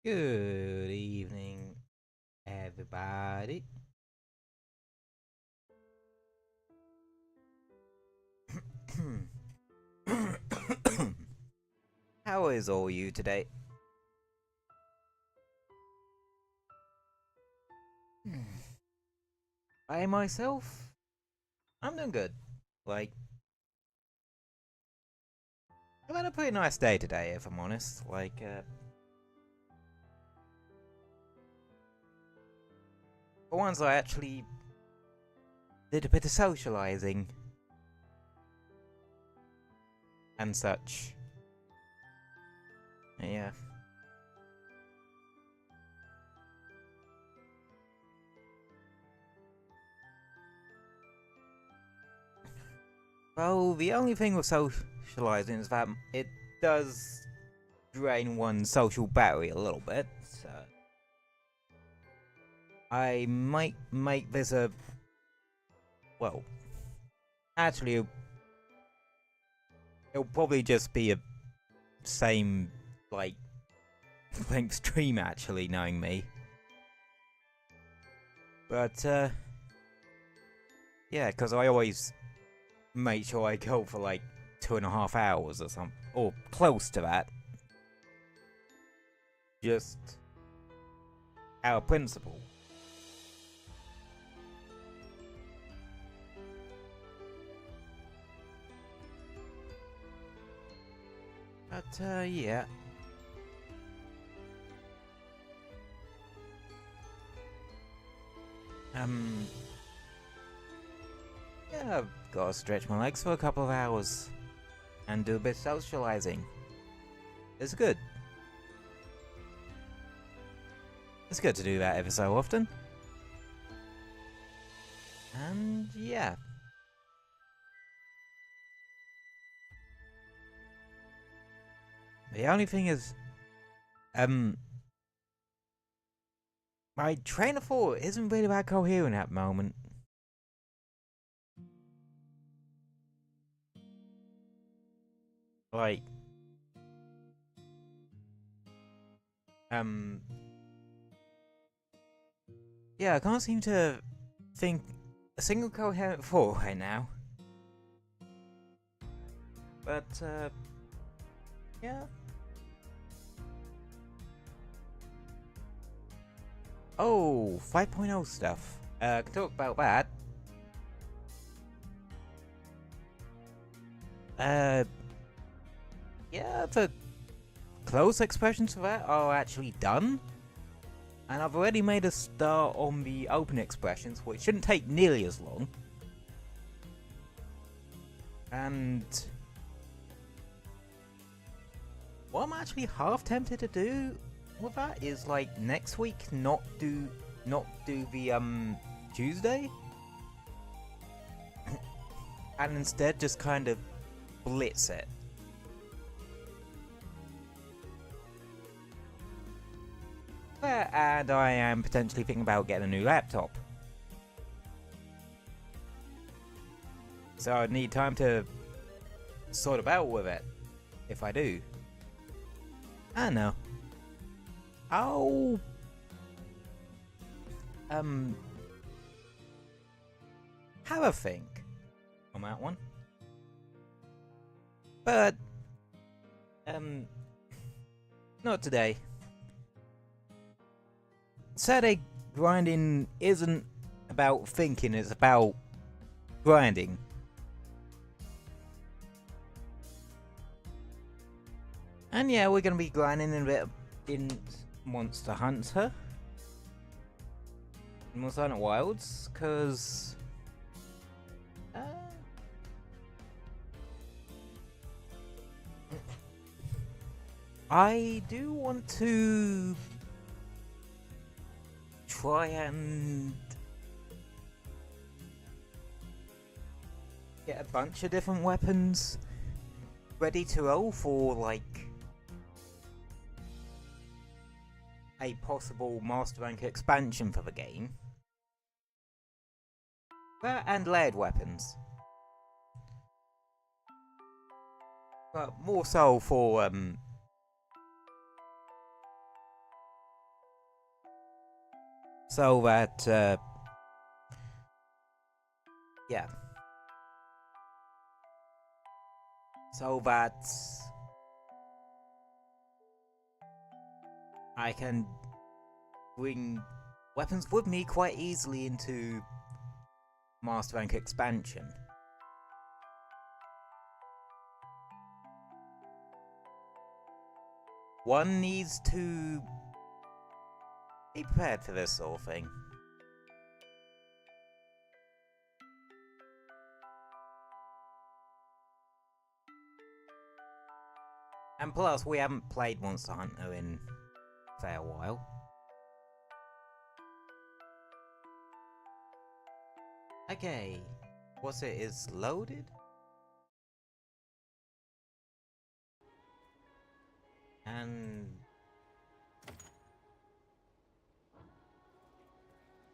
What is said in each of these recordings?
Good evening, everybody. How is all you today? I myself, I'm doing good. Like, I've had a pretty nice day today, if I'm honest. For once, I actually did a bit of socializing and such. Yeah. Well, the only thing with socializing is that it does drain one's social battery a little bit. So I might make this a well. Actually, it'll probably just be a same like length stream. Actually, knowing me, but yeah, because I always make sure I go for like 2.5 hours or something, or close to that, just out of principle. But yeah. Um, yeah, I've gotta stretch my legs for a couple of hours and do a bit of socializing. It's good. It's good to do that ever so often. And yeah. The only thing is, um, my train of thought isn't really that coherent at the moment. Like, um, yeah, I can't seem to think a single coherent thought right now. But, yeah. Oh, 5.0 stuff. I can talk about that. Uh, yeah, the close expressions for that are actually done. And I've already made a start on the open expressions, which shouldn't take nearly as long. And what I'm actually half tempted to do with that is like next week not do the Tuesday and instead just kind of blitz it. And I am potentially thinking about getting a new laptop. So I'd need time to sort about with it if I do. I don't know. I'll have a think on that one. But not today. Saturday grinding isn't about thinking, it's about grinding. And yeah, we're gonna be grinding in a bit in Monster Hunter. Monster Hunter Wilds, because I do want to try and get a bunch of different weapons ready to roll for like a possible Master Rank expansion for the game. And layered weapons. But more so for So that, yeah. So that I can bring weapons with me quite easily into Master Rank expansion. One needs to be prepared for this sort of thing. And plus, we haven't played Monster Hunter in a fair while. Okay, what's it is loaded? And...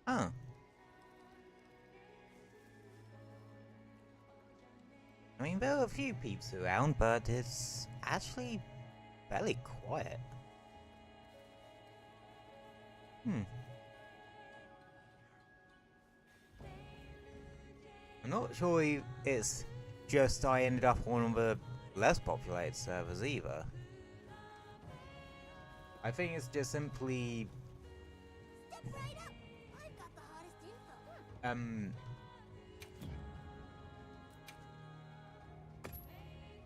Huh. I mean, there are a few peeps around, but it's actually fairly quiet. I'm not sure if it's just I ended up on one of the less populated servers either. I think it's just simply...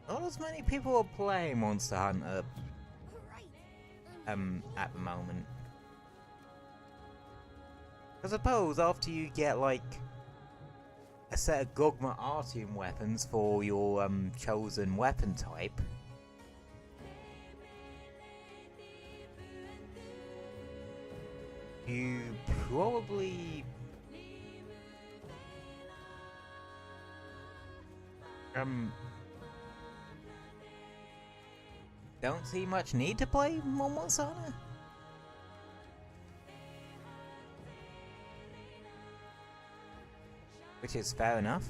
not as many people are playing Monster Hunter at the moment. I suppose after you get like a set of Gogma Artium weapons for your chosen weapon type, you probably don't see much need to play more Monster Hunter. Which is fair enough.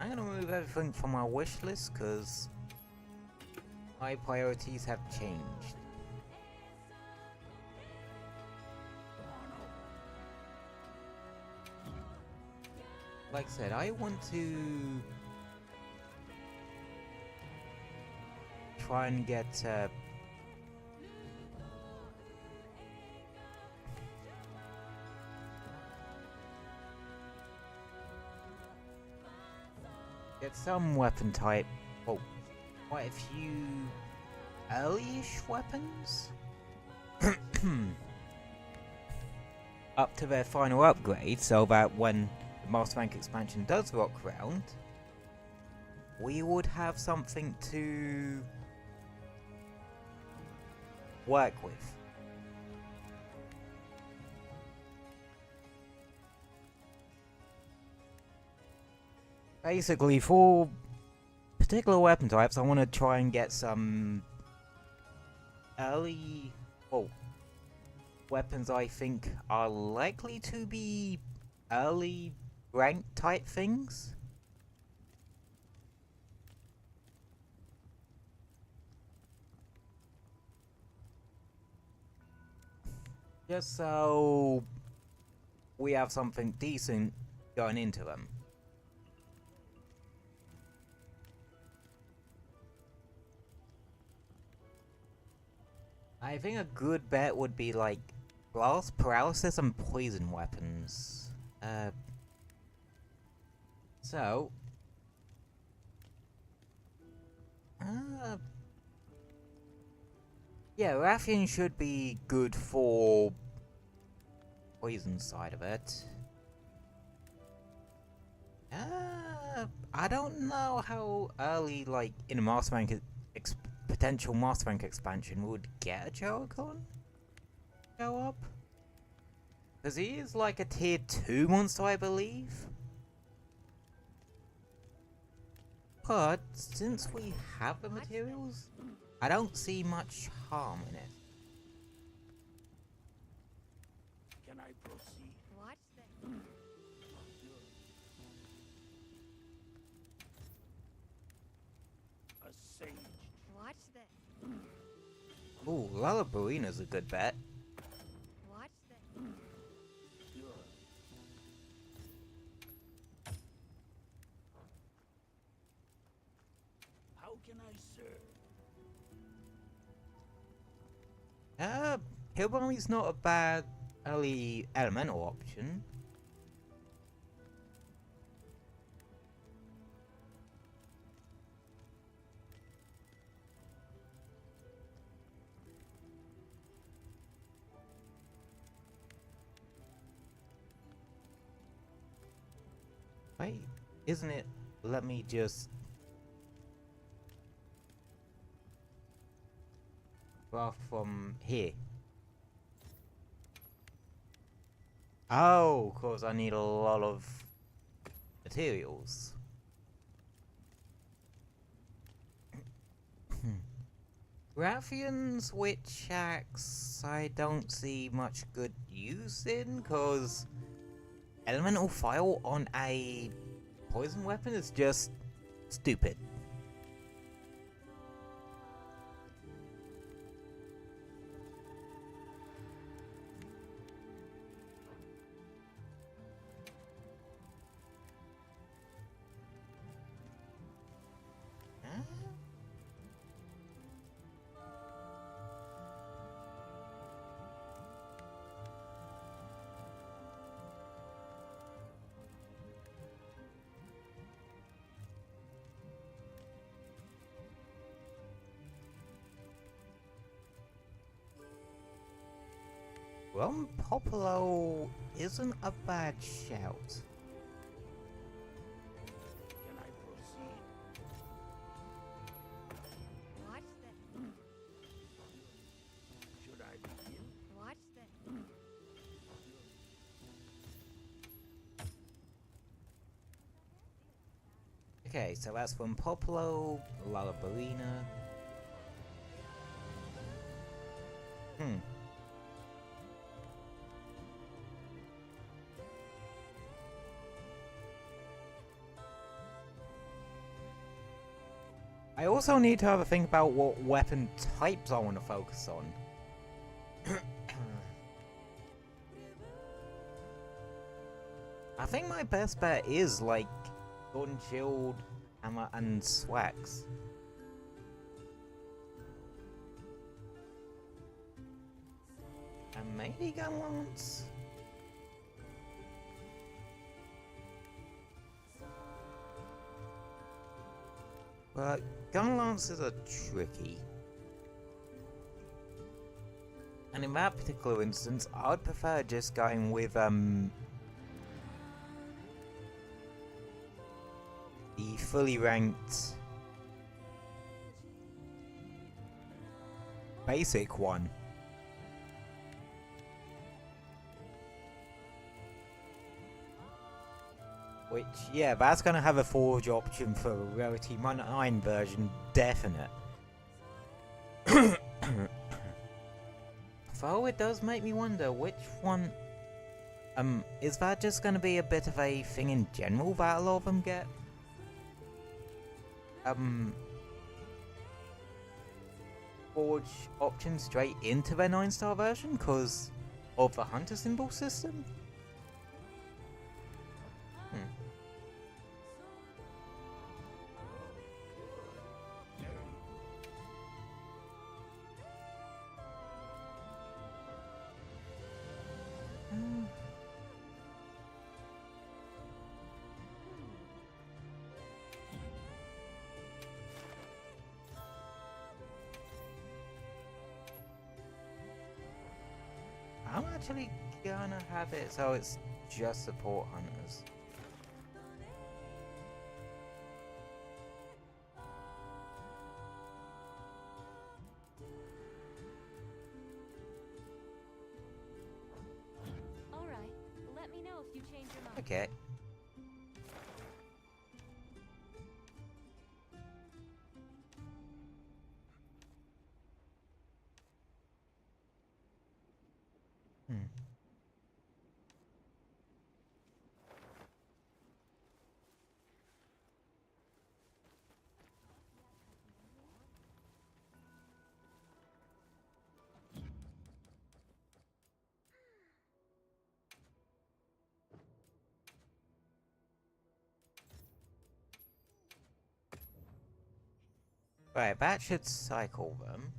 I'm gonna remove everything from my wish list because my priorities have changed. Like I said, I want to try and get some weapon type, well, quite a few early-ish weapons up to their final upgrade, so that when the Master Rank expansion does rock round, we would have something to work with. Basically, for particular weapon types, I want to try and get some early, well, weapons I think are likely to be early rank type things. Just so we have something decent going into them. I think a good bet would be like blast, paralysis, and poison weapons. So yeah, Rathian should be good for poison side of it. I don't know how early, like in a Master Rank potential Master Rank expansion would get a Joe-Con show up. Because he is like a tier 2 monster, I believe. But since we have the materials, I don't see much harm in it. Can I proceed? Watch this. A sage. Watch Ooh, Lullabarina's a good bet. Watch the. Sure. How can I serve? Hillbilly's not a bad early elemental option. Wait, isn't it? Let me just. Well, from here. Oh, cause I need a lot of materials. Rathian's Witch Axe I don't see much good use in, cause elemental file on a poison weapon is just stupid. Rum Popolo isn't a bad shout. Can I proceed? Watch the. Should I begin? Watch the. Okay, so that's from Popolo, Lullabarina. I also need to have a think about what weapon types I want to focus on. I think my best bet is like Sword and Shield, Hammer, and Swax. And maybe Gun Lance? But Gun Lances are tricky. And in that particular instance, I'd prefer just going with the fully ranked basic one. Which, yeah, that's gonna have a forge option for a Rarity 9 version, definite. Though it does make me wonder which one. Is that just gonna be a bit of a thing in general that a lot of them get? Forge option straight into their 9-star version because of the Hunter symbol system? I'm actually gonna have it so it's just support hunters. Alright, let me know if you change your mind. Okay. Right, that should cycle them.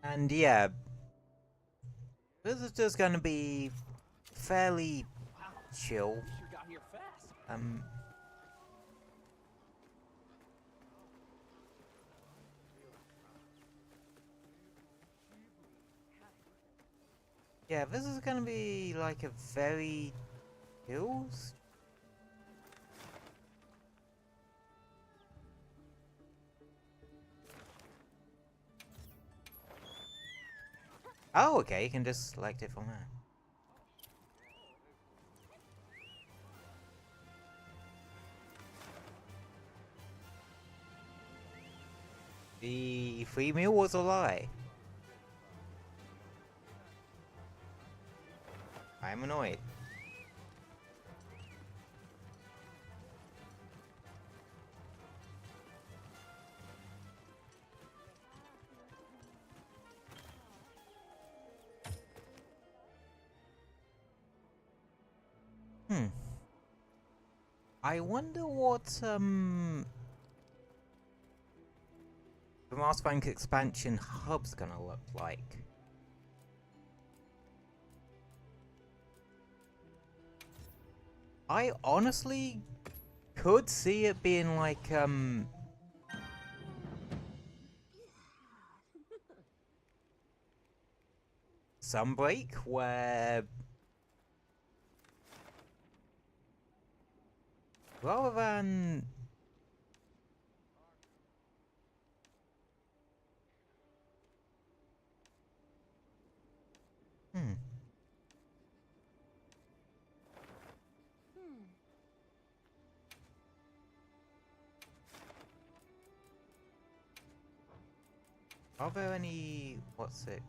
And yeah, this is just gonna be fairly chill. Sure got here fast. Yeah, this is gonna be like a very chill. Oh, okay, you can just select it from there. The free meal was a lie. I'm annoyed. I wonder what the Cyberphnx expansion hub's gonna look like. I honestly could see it being like Sunbreak, where rather than are there any what's it?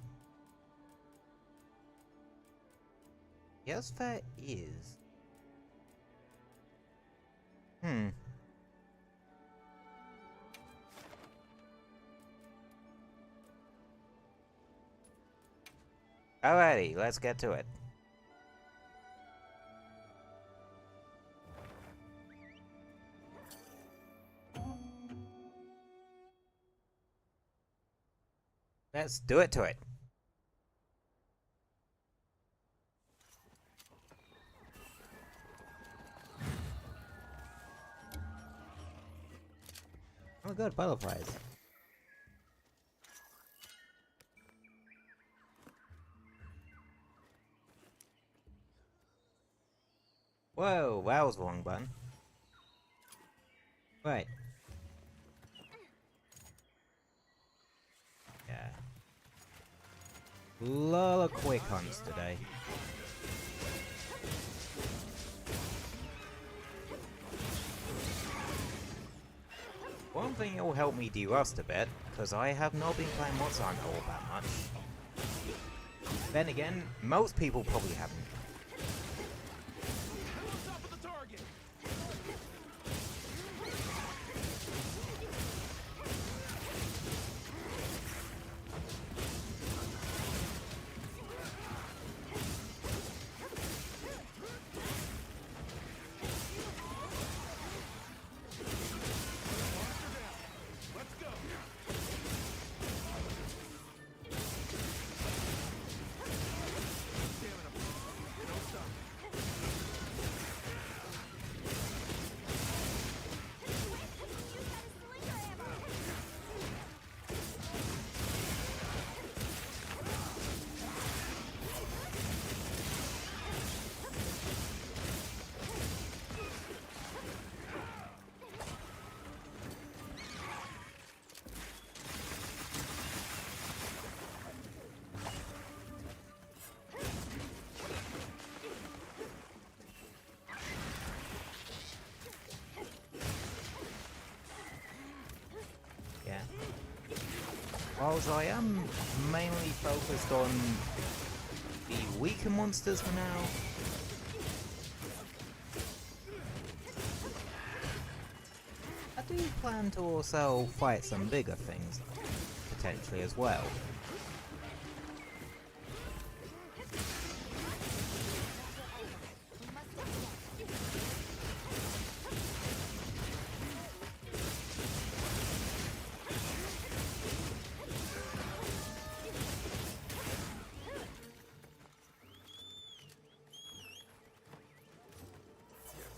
Yes, there is. Alrighty, let's get to it. Let's do it to it. Oh my god, butterflies. Whoa, that was the wrong button. Right. Yeah. Lot of quick hunts today. One thing that will help me de-rust a bit, because I have not been playing Mozart all that much. Then again, most people probably haven't. Top of the target. Let's go. Stamina. Don't stop. Yeah. Whilst I am mainly focused on the weaker monsters for now, do plan to also fight some bigger things, potentially as well.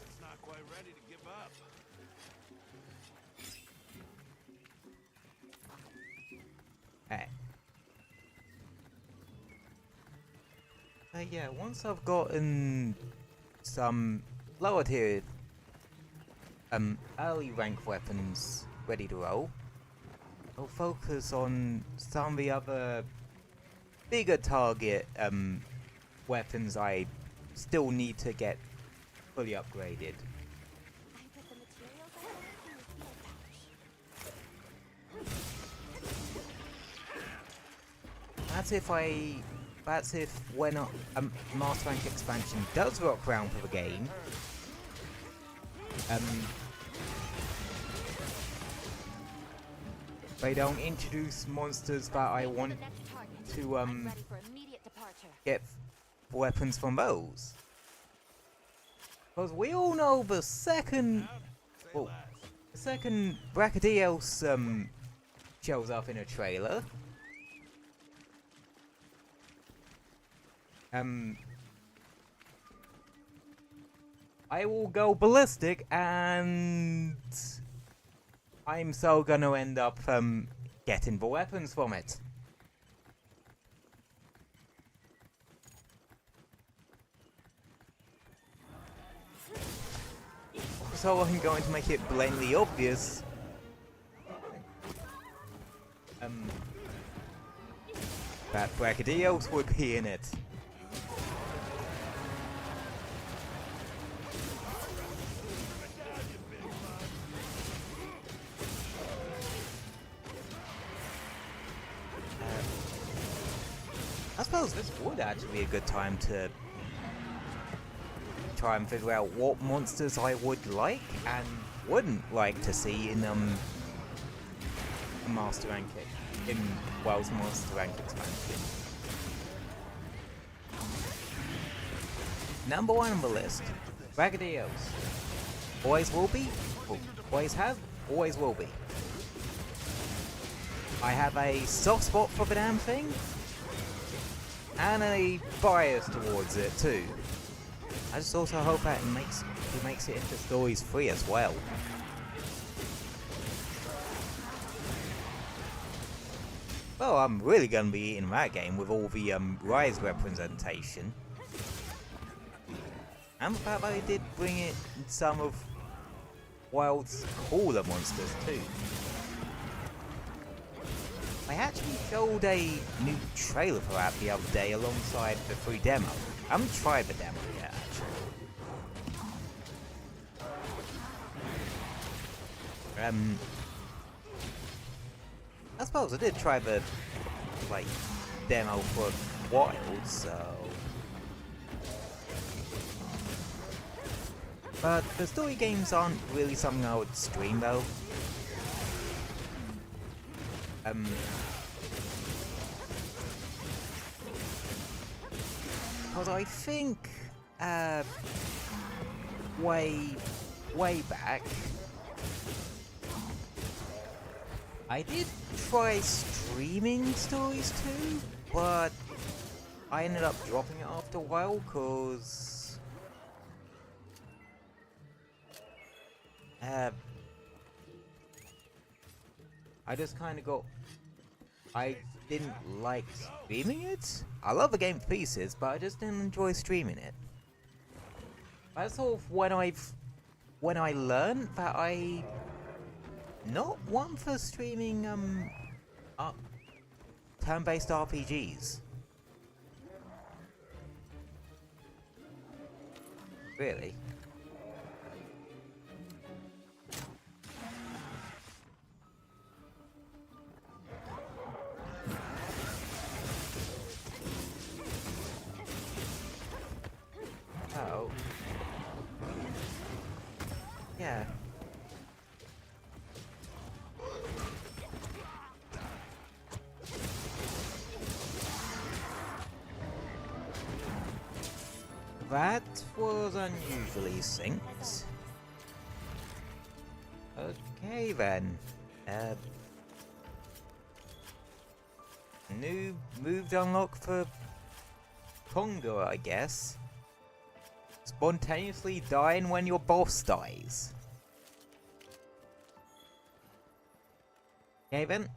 It's not quite ready to give up. Hey. Yeah, once I've gotten some lower tier early rank weapons ready to roll, I'll focus on some of the other bigger target weapons I still need to get fully upgraded. I put the materials I need in the field pouch. That's if when a Master Rank expansion does rock around for the game, they don't introduce monsters that I want The next target. to I'm ready for immediate departure. get weapons from those. Because we all know the second Brachydios shows up in a trailer, I will go ballistic, and I'm so gonna end up getting the weapons from it. So I'm going to make it blatantly obvious that Brachydios would be in it. I suppose this would actually be a good time to try and figure out what monsters I would like and wouldn't like to see in a Master Rank in World's Master Rank expansion. Number 1 on the list, Brachydios. Always will be, always have, always will be. I have a soft spot for the damn thing, and a bias towards it too. I just also hope that it makes it into Stories 3 as well. Well, I'm really gonna be eating that game with all the Rise representation. And the fact that they did bring in some of Wild's cooler monsters too. I actually showed a new trailer for that the other day alongside the free demo. I haven't tried the demo yet, actually. I suppose I did try the, demo for Wild, so... But the story games aren't really something I would stream, though. Because I think, way back, I did try streaming Stories 2, but I ended up dropping it after a while, cause I just kind of got... I didn't like streaming it. I love the game to pieces, but I just didn't enjoy streaming it. That's sort of when I learned that I not one for streaming turn-based RPGs. Really? Oh. Yeah. That was unusually synced. Okay then. New move to unlock for Tonga, I guess. Spontaneously dying when your boss dies. Okay then.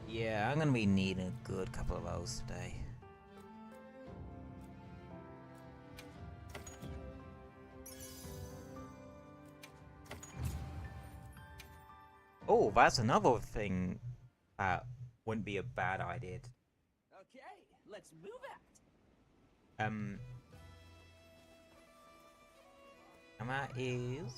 Yeah, I'm gonna be needing a good couple of those today. Oh, that's another thing that wouldn't be a bad idea. Okay, let's move out. And that is...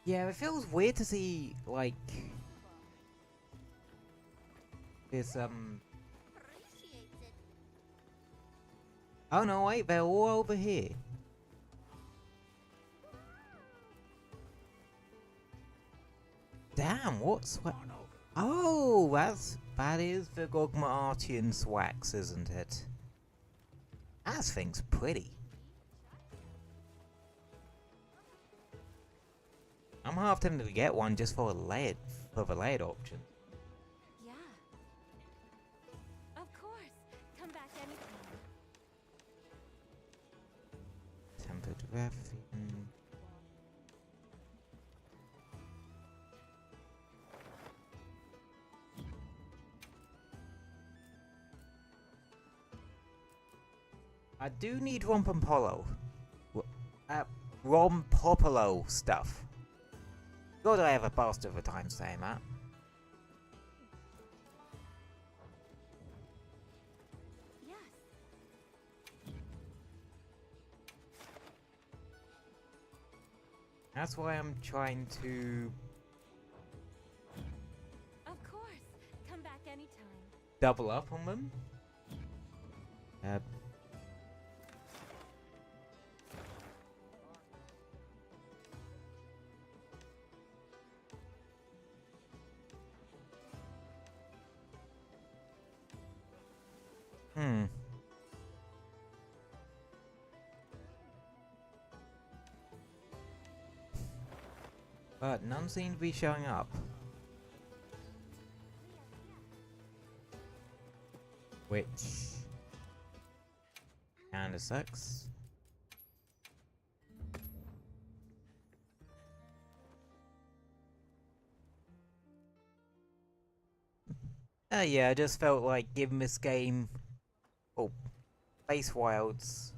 Yeah, it feels weird to see, like... this, Appreciates it. Oh no, wait, they're all over here. Damn, what's what? Oh, that is the Gogma-Artian Swax, isn't it? That thing's pretty. I'm half tempted to get one just for the layered option. Yeah. Of course. Come back anytime. Tempered graphene. I do need Rompopolo. Rompopolo stuff. God, I have a bastard of a time saying that. Yes. That's why I'm trying to Of course. Come back anytime. double up on them. But none seem to be showing up. Which kinda sucks. Yeah, I just felt like giving this game, Space Wilds,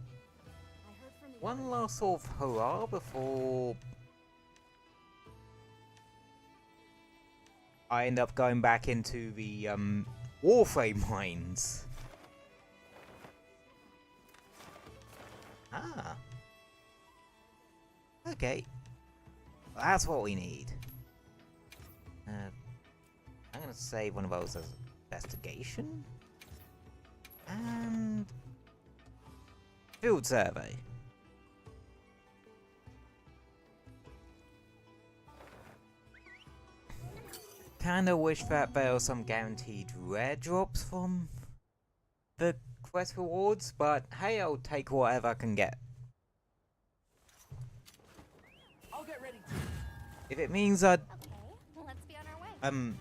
I heard from the one last sort of hurrah before I end up going back into the Warframe mines. Ah. Okay. That's what we need. I'm gonna save one of those as investigation. And field survey. Kinda wish that there was some guaranteed rare drops from the quest rewards, but hey, I'll take whatever I can get. I'll get ready to. If it means I'd, Okay. Well, let's be on our way.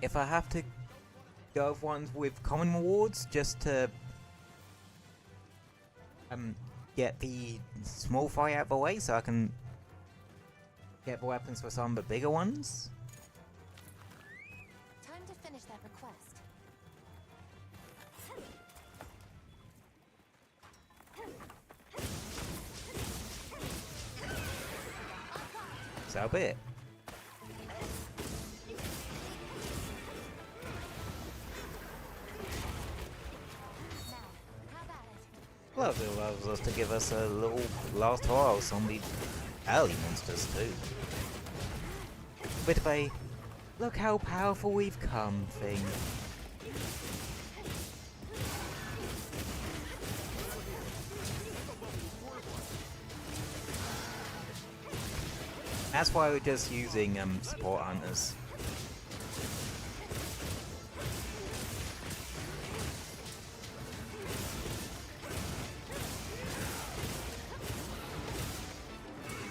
if I have to go with ones with common rewards just to get the small fry out of the way so I can get the weapons for some of the bigger ones. Time to finish that request. So be it. Now, have at it. Plus, it allows us to give us a little last house on the alley monsters too. Bit of a look how powerful we've come thing. That's why we're just using support hunters.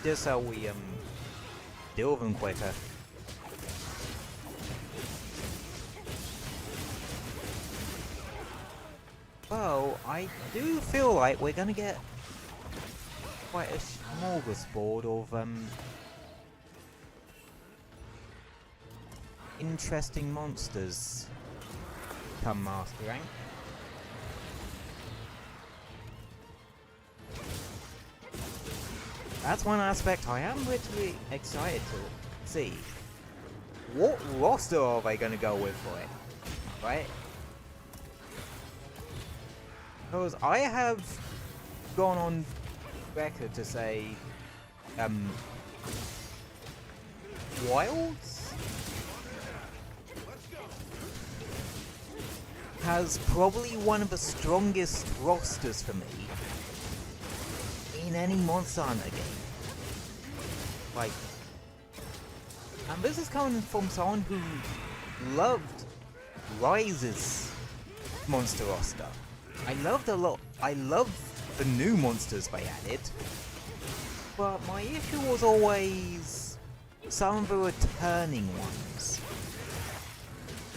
Just so we deal with them quicker. Well, I do feel like we're gonna get quite a smorgasbord of interesting monsters come Master Rank. That's one aspect I am literally excited to see. What roster are they gonna go with for it? Right? Because I have gone on record to say Wilds has probably one of the strongest rosters for me in any Monster Hunter game. Like, and this is coming from someone who loved Rise's monster roster. I loved a lot. I loved the new monsters they added, but my issue was always some of the returning ones.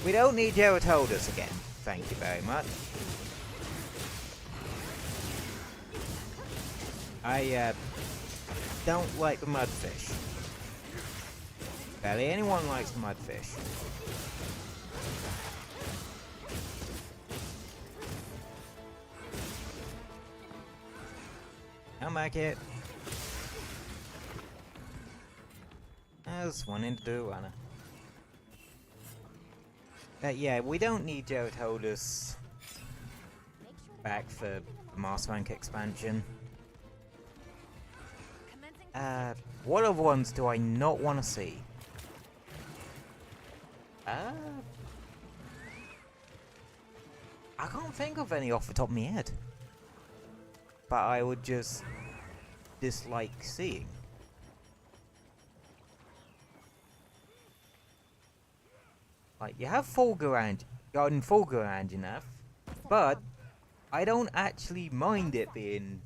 We don't need Geratoldus again. Thank you very much. I don't like the mudfish. Barely anyone likes the mudfish. I'll make it. I was wanting to do a runner. Yeah, we don't need Geratoldus back for the Master Rank expansion. What other ones do I not want to see? I can't think of any off the top of my head. But I would just dislike seeing. Like, you have Garden Fulgurant enough, but I don't actually mind it being...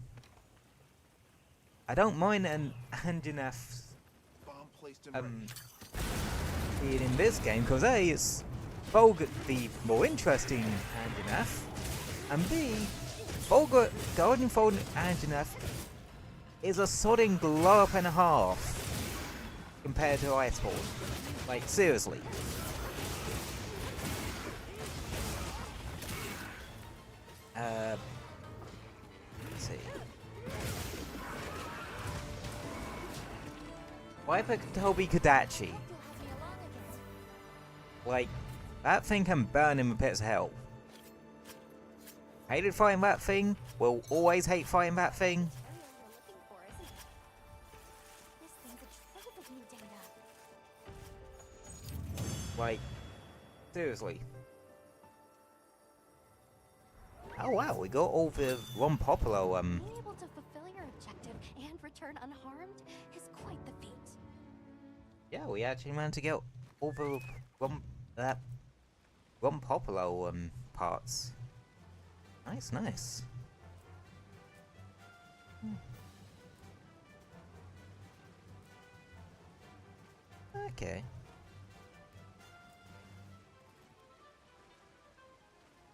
I don't mind an Anjanath being in this game, because A, it's the more interesting Anjanath, and B, Garden Fulgurant Anjanath is a sodding glow up and a half compared to Iceborne. Like, seriously. Let's see. Why pick Toby Kadachi? Like, that thing can burn in the pits of hell. Hated fighting that thing, will always hate fighting that thing. Like, seriously. Oh wow, we got all the Ron Popolo, Being able to fulfill your objective and return unharmed is quite the feat. yeah, we actually managed to get all the Ron Popolo, parts. Nice, nice. Okay.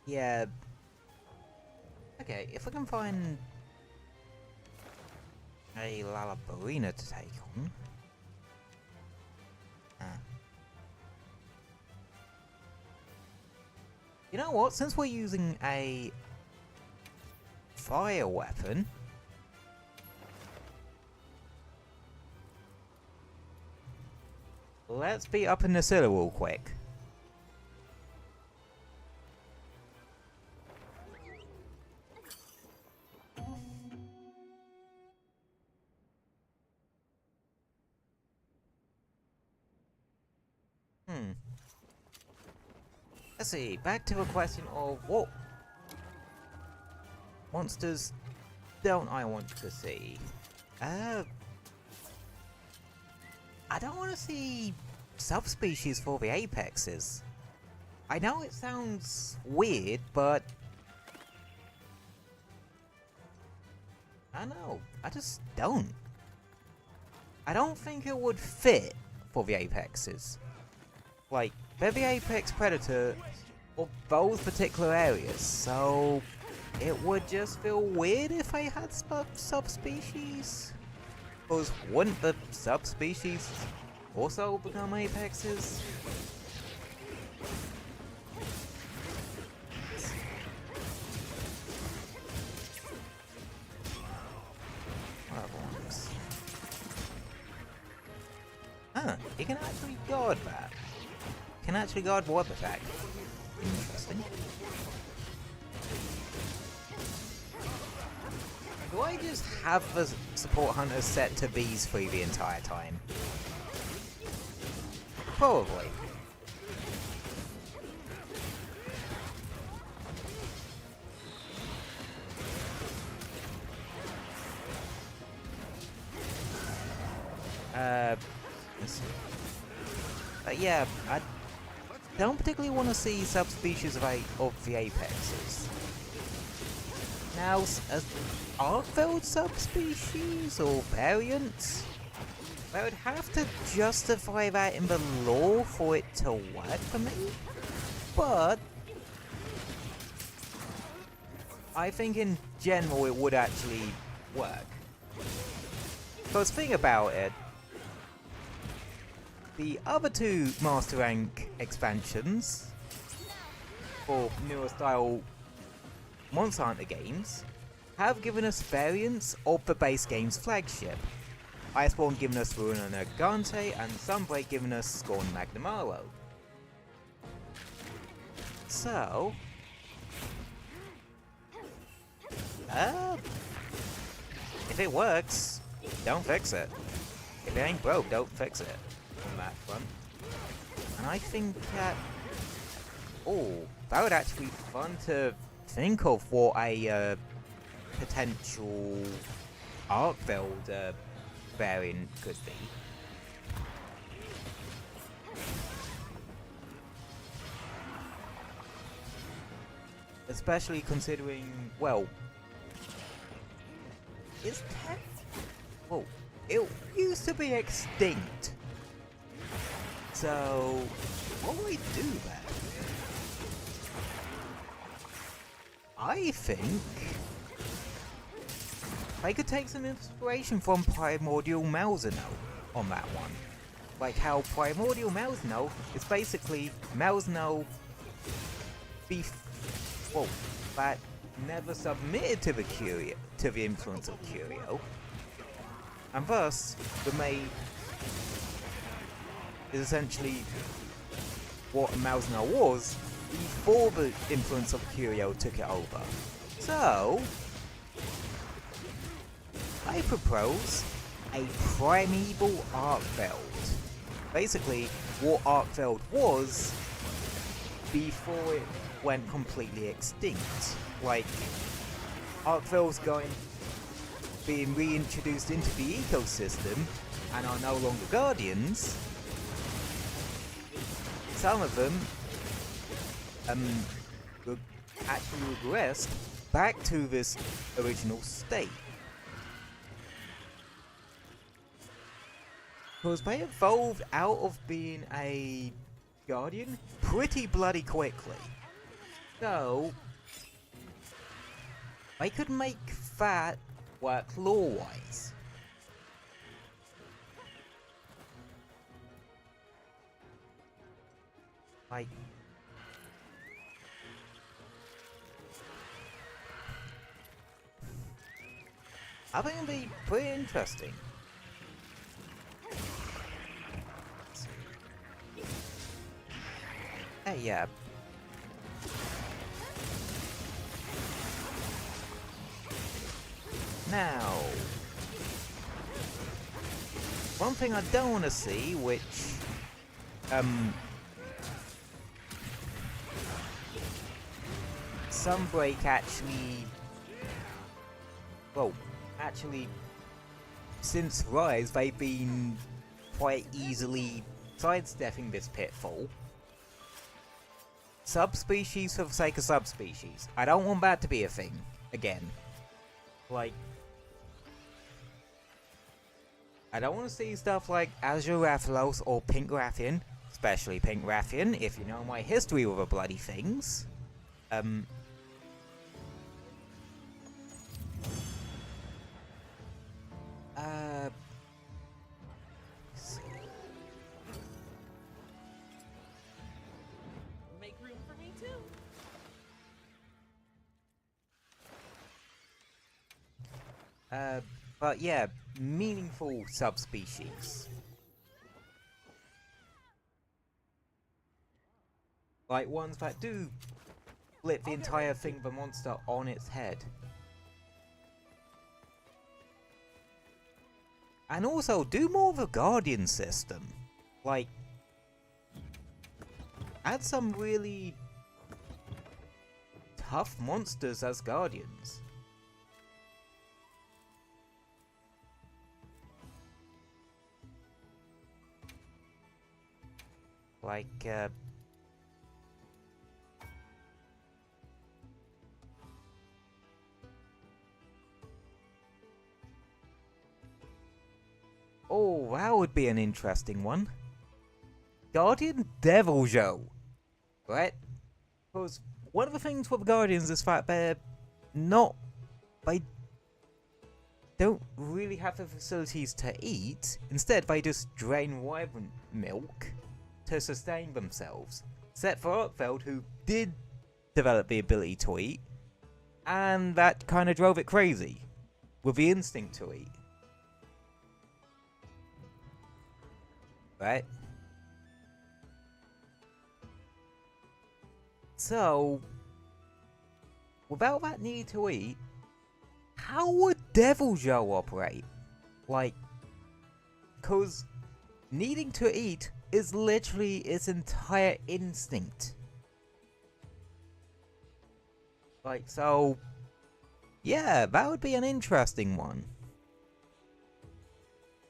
Yeah. Okay, if we can find a Lalabarina to take on. You know what? Since we're using a fire weapon, let's be up in the cellar real quick. Let's see, back to a question of what monsters don't I want to see? I don't want to see subspecies for the apexes. I know it sounds weird, but I don't know, I just don't. I don't think it would fit for the apexes. Like, they're the apex predator of those particular areas, so it would just feel weird if I had subspecies. Because wouldn't the subspecies also become apexes? What other ones? Huh, you can actually guard that. Can actually guard warp attack. Interesting. Do I just have the support hunters set to these three the entire time? Probably. Let's see. But yeah, I don't particularly want to see subspecies of the apexes. Now, are there subspecies or variants? I would have to justify that in the lore for it to work for me, but I think in general it would actually work. Because think about it, the other two Master Rank expansions for newer style Monster Hunter games have given us variants of the base game's flagship. Iceborne giving us Ruina Gigante and Sunbreak giving us Scorn Magnamalo. So, if it works, don't fix it. If it ain't broke, don't fix it. On that front. And I think that, that would actually be fun to think of what a potential Arkveld variant could be. Especially considering, well, is that... Well, it used to be extinct. So, what would we do then? I think I could take some inspiration from Primordial Malzeno on that one. Like how Primordial Malzeno is basically Malzeno that never submitted to the influence of Curio, and thus the maid is essentially what Malzeno was before the influence of Curio took it over. So, I propose a primeval Arkveld. Basically, what Arkveld was before it went completely extinct. Like, Arkvelds being reintroduced into the ecosystem and are no longer guardians. Some of them actually regressed back to this original state. Because they evolved out of being a guardian pretty bloody quickly. So, they could make that work lore-wise. Like, I think it'd be pretty interesting. Hey, yeah. Now, one thing I don't want to see, which Sunbreak actually... Well, actually, since Rise, they've been quite easily sidestepping this pitfall. Subspecies for the sake of subspecies. I don't want that to be a thing again. Like, I don't want to see stuff like Azure Rathalos or Pink Rathian, especially Pink Rathian, if you know my history with the bloody things. Make room for me too. But yeah, meaningful subspecies. Like ones that do flip the entire thing of a monster on its head. And also, do more of a guardian system. Like, add some really tough monsters as guardians. Like, oh, that would be an interesting one. Guardian Devil Joe. Right? Because one of the things with the Guardians is that they're not... They don't really have the facilities to eat. Instead, they just drain wyvern milk to sustain themselves. Except for Arkfeld, who did develop the ability to eat. And that kind of drove it crazy. With the instinct to eat. Right? So, without that need to eat, how would Devil Joe operate? Like, because needing to eat is literally its entire instinct. Like, so, yeah, that would be an interesting one.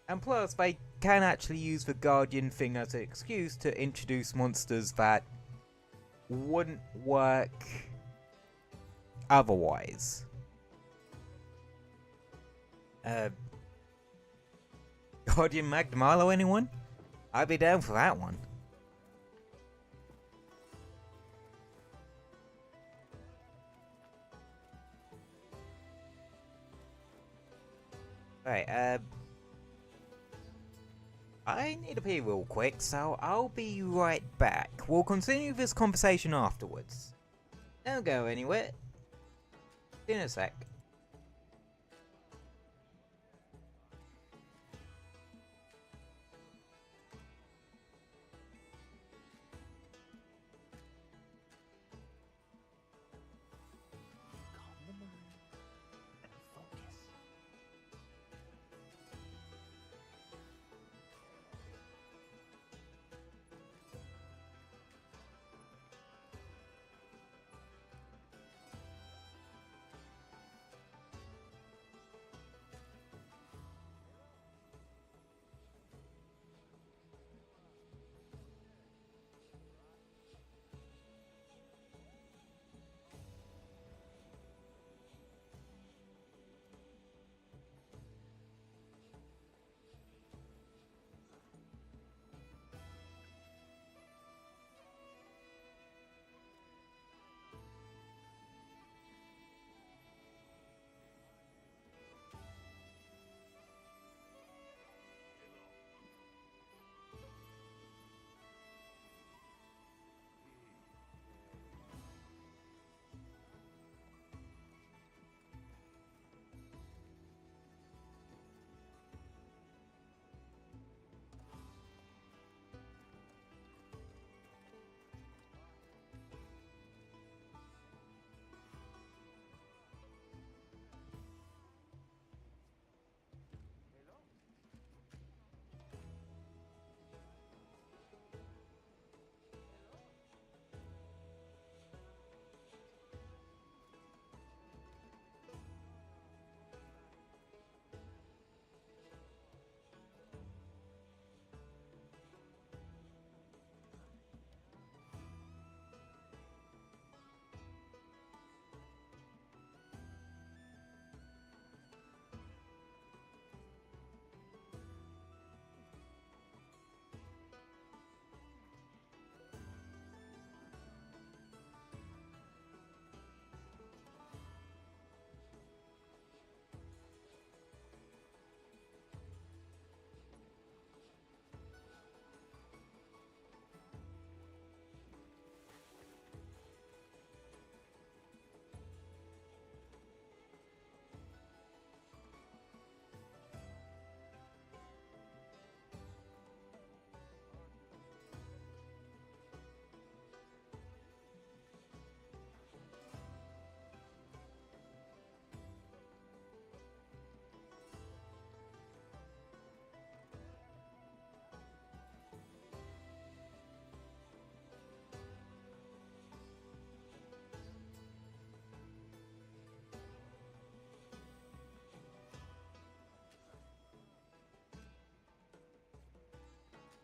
And plus, they can actually use the Guardian thing as an excuse to introduce monsters that wouldn't work otherwise. Guardian Magdamalo, anyone? I'd be down for that one. Right, I need to pee real quick, so I'll be right back. We'll continue this conversation afterwards. Don't go anywhere. See you in a sec.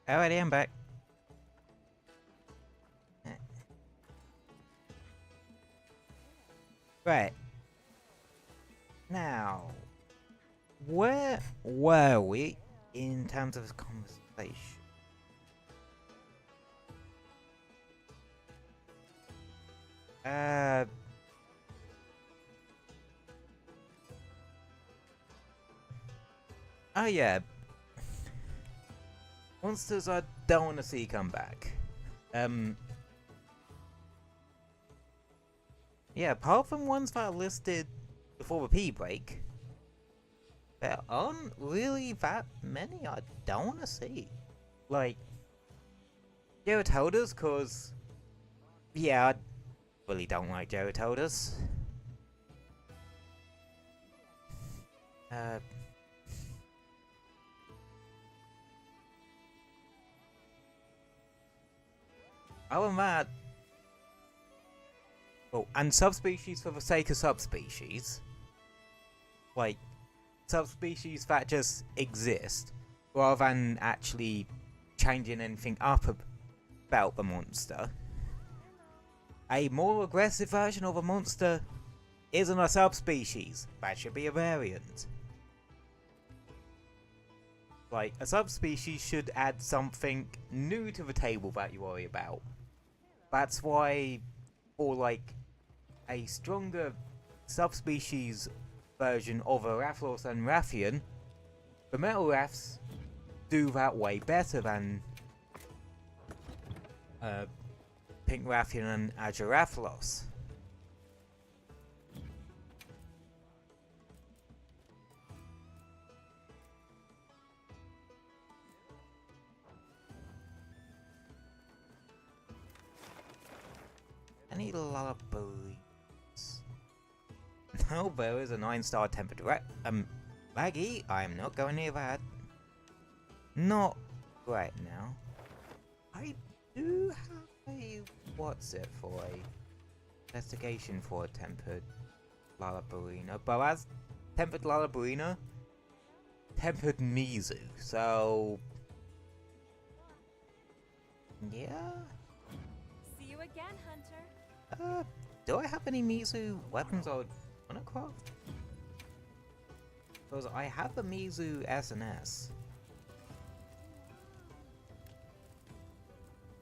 Alrighty, I'm back. Right. Now, where were we in terms of this conversation? Oh yeah. Monsters I don't want to see come back. Yeah, apart from ones that are listed before the P break, there aren't really that many I don't want to see. Like, Gyarados, cause, yeah, I really don't like Gyarados. Other than that, oh, and subspecies for the sake of subspecies, like subspecies that just exist, rather than actually changing anything up about the monster. A more aggressive version of a monster isn't a subspecies, that should be a variant. Like, a subspecies should add something new to the table that you worry about. That's why, for like, a stronger subspecies version of a Rathalos and Rathian, the Metal Raths do that way better than Pink Rathian and Azure Rathalos. I need a lot of buoys. No, there is a 9-star tempered Laggy, I'm not going near that. Not right now. I do have a what's it for a investigation for a tempered Lalaburina, but as tempered Lalaburina, tempered Mizu, so yeah. See you again, Hunter. Do I have any Mizu weapons I would want to craft? Because I have a Mizu SNS.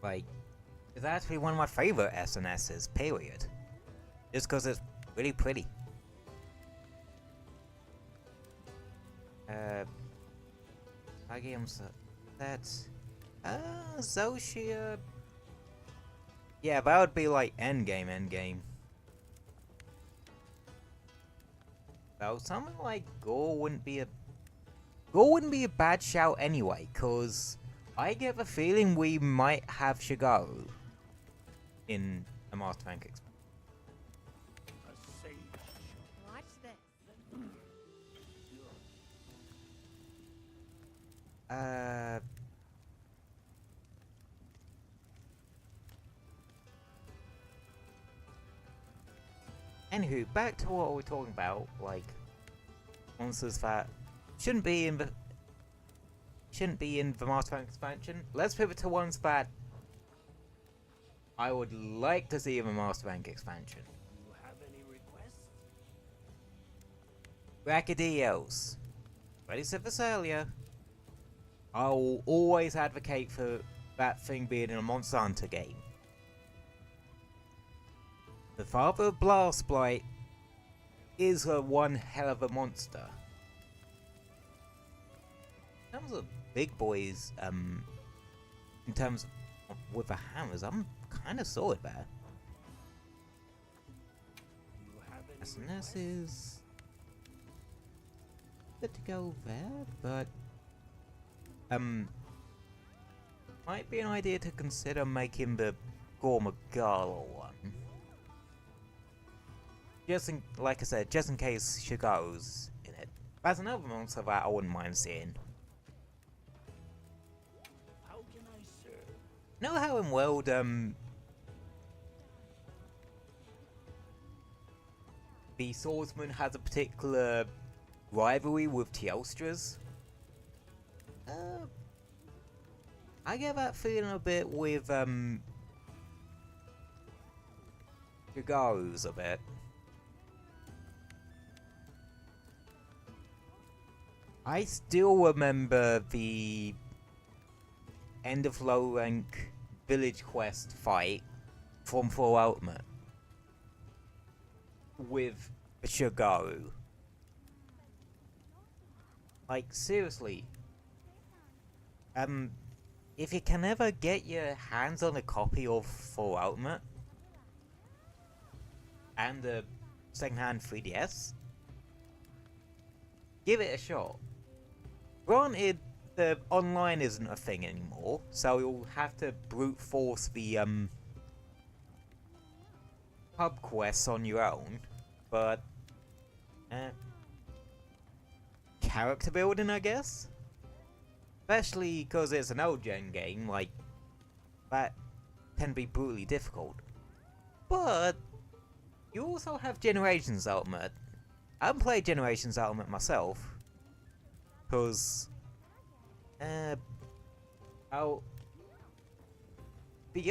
Like, it's actually one of my favorite SNSs, period. Just because it's really pretty. That's Zoshia. Yeah, that would be like endgame. So something like Gore wouldn't be a bad shout anyway, cause I get the feeling we might have Shigaru in a Master Rank expansion. A sage. Watch this. Anywho, back to what we're talking about, like monsters that shouldn't be in the Master Rank expansion. Let's pivot to ones that I would like to see in the Master Rank expansion. You have any requests? Brachydios. Already said this earlier. I will always advocate for that thing being in a Monster Hunter game. The father of Blast Blight is a one hell of a monster. In terms of big boys, in terms of with the hammers, I'm kind of solid there. You have any SNS requests? is good to go there, but might be an idea to consider making the Gormagala one. Like I said, just in case Shigaru's in it. That's another monster that I wouldn't mind seeing. How can I serve? Know how in World, the swordsman has a particular rivalry with Teostras? I get that feeling a bit with Gagaru's a bit. I still remember the end of low rank village quest fight from Full Ultimate with Shagaru. Like, seriously. If you can ever get your hands on a copy of Full Ultimate and the secondhand 3DS, give it a shot. Granted, the online isn't a thing anymore, so you'll have to brute force the pub quests on your own, but character building, I guess? Especially because it's an old gen game, like, that can be brutally difficult. But you also have Generations Ultimate. I haven't played Generations Ultimate myself, because the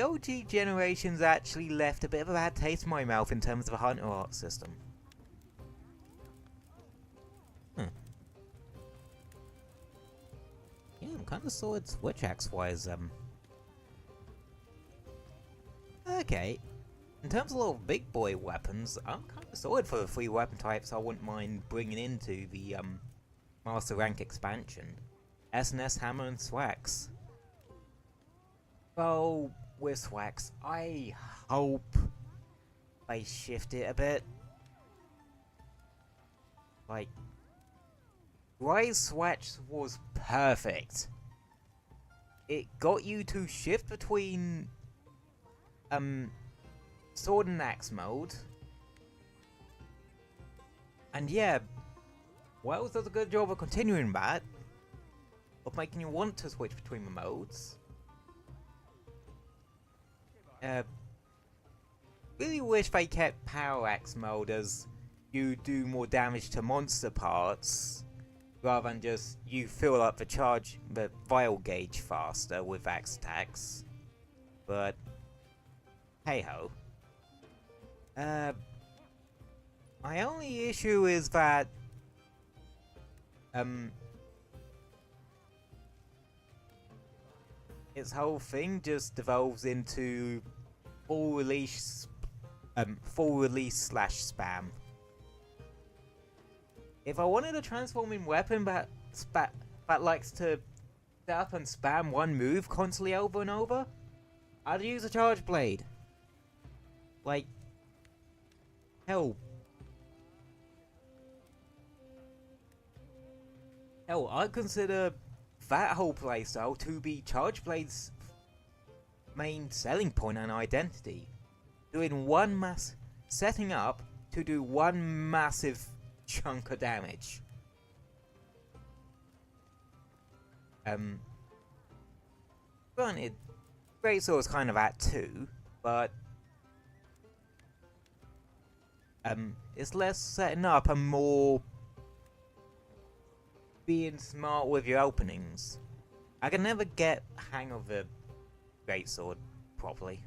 OG Generations actually left a bit of a bad taste in my mouth in terms of a hunter art system. Yeah, I'm kind of sorted Switch Axe-wise, Okay. In terms of little big boy weapons, I'm kind of sorted for the 3 weapon types I wouldn't mind bringing into the, Master Rank expansion. SNS Hammer and Swax. Well, with Swax, I hope they shift it a bit. Like, Rise Swax was perfect. It got you to shift between Sword and Axe mode. And yeah, Wells does a good job of continuing that, of making you want to switch between the modes. Really wish they kept Power Axe mode as you do more damage to monster parts, rather than just you fill up the vial gauge faster with axe attacks. But hey ho. My only issue is that its whole thing just devolves into full release slash spam. If I wanted a transforming weapon that likes to set up and spam one move constantly over and over, I'd use a charge blade. Like, hell, I consider that whole playstyle to be Charge Blade's main selling point and identity. Setting up to do one massive chunk of damage. Granted, Greatsword's kind of at too, but it's less setting up and more being smart with your openings. I can never get a hang of the Greatsword properly.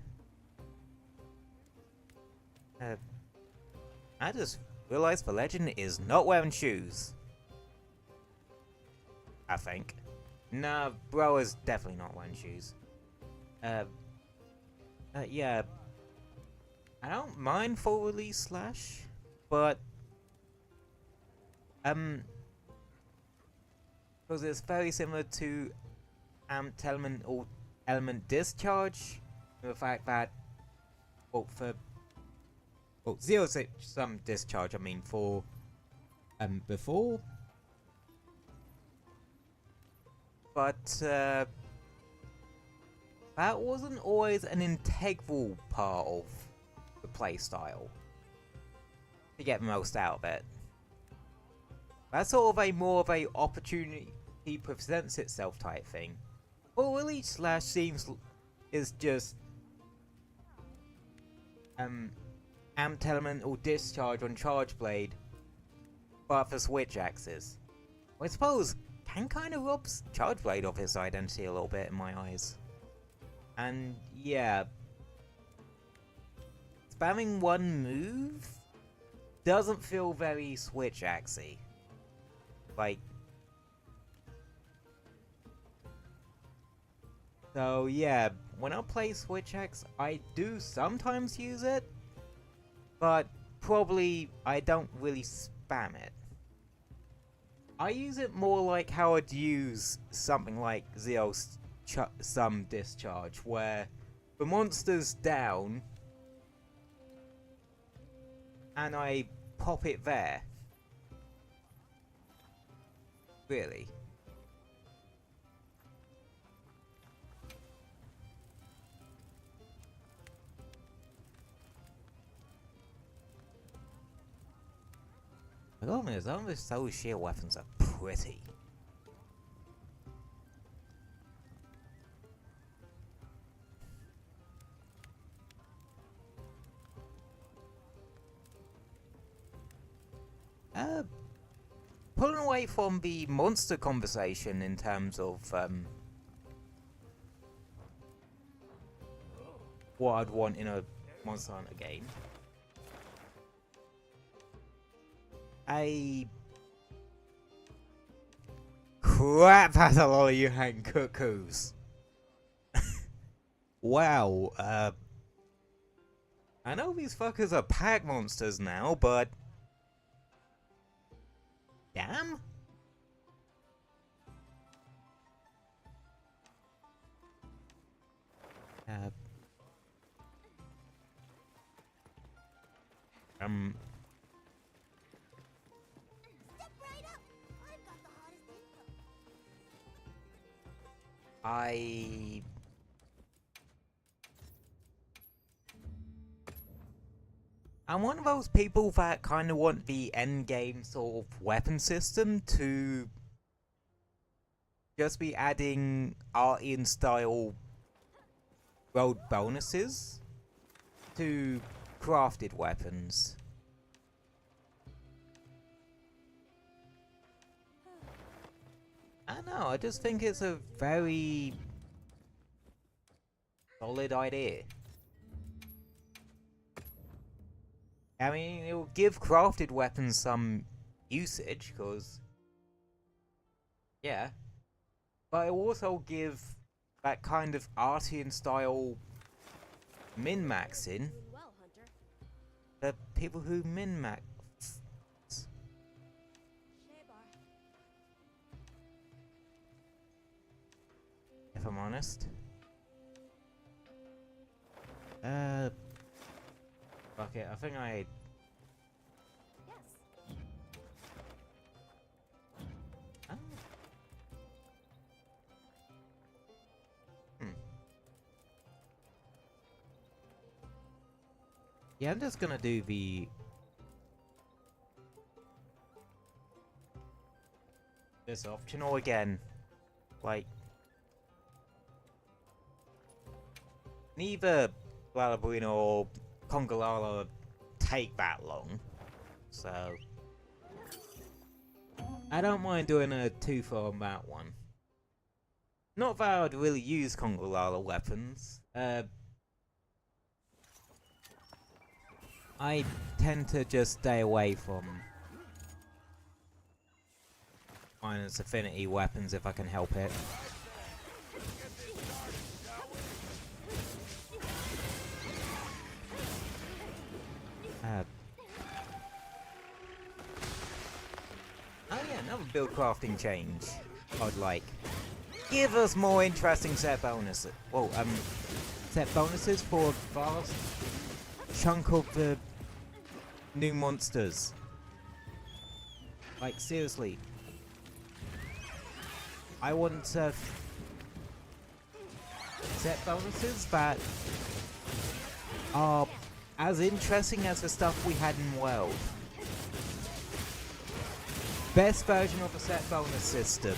I just realized the legend is not wearing shoes. I think. Nah, bro is definitely not wearing shoes. Yeah. I don't mind full release slash, but because it's very similar to Amped Element or Element Discharge, the fact that, well, for Zero Sum Discharge, I mean, for before, but that wasn't always an integral part of the playstyle to get the most out of it. That's sort of more of a opportunity presents itself type thing. Full release slash is just Amped Element or Discharge on Charge Blade, but for Switch axes. I suppose can kind of robs Charge Blade of his identity a little bit in my eyes. And yeah, spamming one move doesn't feel very Switch axy. Like, so yeah, when I play Switch X, I do sometimes use it, but probably I don't really spam it. I use it more like how I'd use something like Zero Sum Discharge, where the monster's down and I pop it there. Really. The problem is, those shield weapons are pretty. Pulling away from the monster conversation in terms of what I'd want in a Monster Hunter game. A crap has a lot of you hang cuckoos. Wow, I know these fuckers are pack monsters now, but damn. Step right up. I've got the hottest info. I'm one of those people that kind of want the end game sort of weapon system to just be adding Artian style road bonuses to crafted weapons. I don't know, I just think it's a very solid idea. I mean, it will give crafted weapons some usage, because yeah, but it will also give that kind of Artian style min-maxing Well, Hunter. the people who min-max. Shaybar. If I'm honest. Fuck it, I think I... Yes. Oh. Yeah, I'm just gonna do the... this optional again. Like... neither Lalabuino or Congalala take that long, so... I don't mind doing a twofer on that one. Not that I would really use Congalala weapons. I tend to just stay away from minus affinity weapons if I can help it. Oh yeah, another build crafting change I'd like. Give us more interesting set bonuses. Well, set bonuses for a vast chunk of the new monsters. Like, seriously. I want set bonuses that are as interesting as the stuff we had in World. Best version of a set bonus system.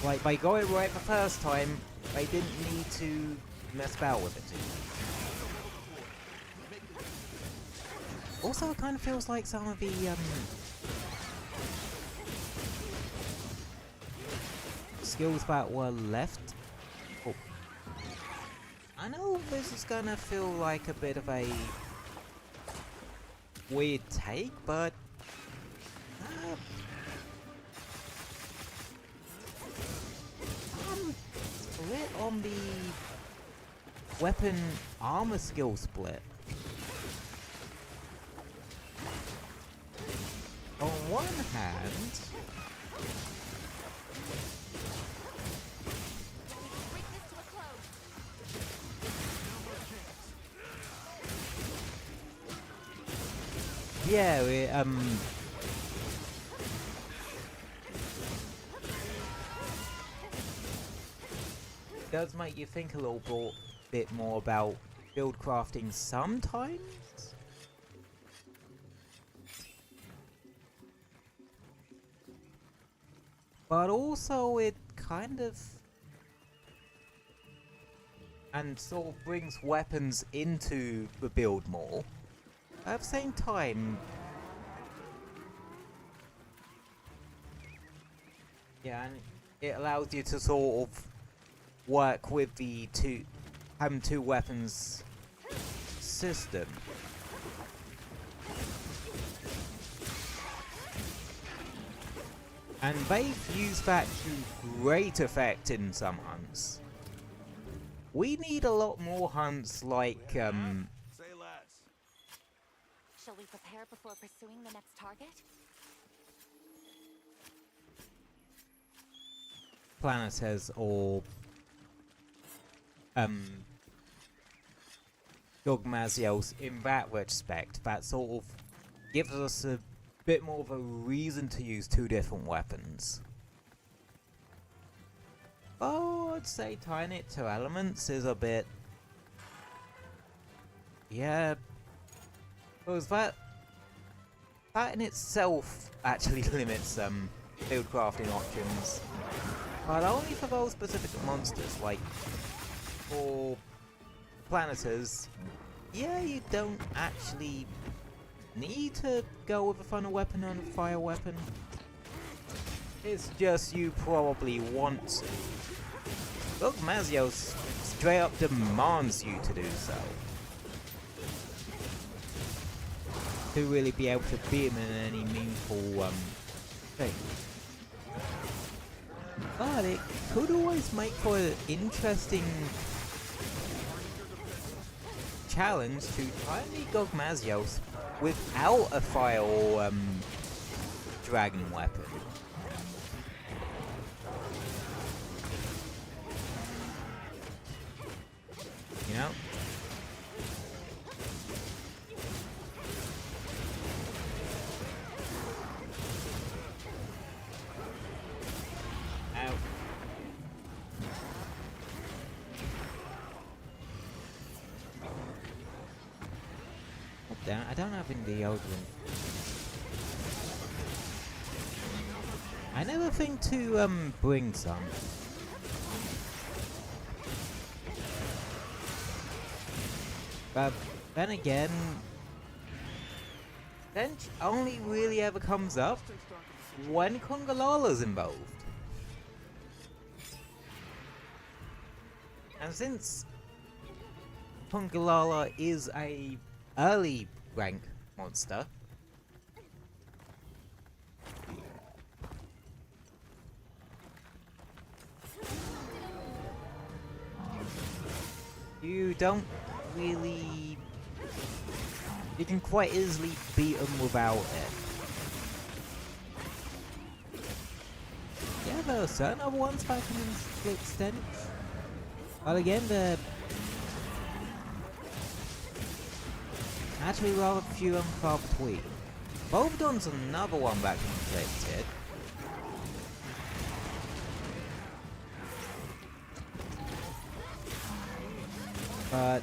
Like, by going right the first time, they didn't need to mess about with it too. Also, it kind of feels like some of the skills that were left. Oh. I know this is gonna feel like a bit of a weird take, but I'm split on the weapon armor skill split. On one hand, Bring this to a close. yeah, it does make you think a little bit more about build crafting sometimes. But also it kind of and sort of brings weapons into the build more. At the same time, yeah, and it allows you to sort of work with the having two weapons system. And they've used that to great effect in some hunts. We need a lot more hunts like, Say less. Shall we prepare before pursuing the next target? Planetes or Dogmazios in that respect. That sort of gives us a bit more of a reason to use two different weapons. Oh, I'd say tying it to elements is a bit... yeah, because that in itself actually limits field crafting options, but only for those specific monsters. Like for Planeters, yeah, you don't actually need to go with a funnel weapon and a fire weapon. It's just you probably want to. Look, Mazios straight up demands you to do so. To really be able to beat him in any meaningful thing. But it could always make for an interesting challenge to try and beat Gogmazios without a fire or dragon weapon. You know? Ow. I don't have any deodorant. I never think to bring some. But then again, Bench only really ever comes up when Congalala's involved. And since Congalala is a early rank monster, you don't really... you can quite easily beat them without it. Yeah, there are certain other ones that can inflict stench. But again, they're actually rather few and far between. Bolvidon's another one that can inflict it. But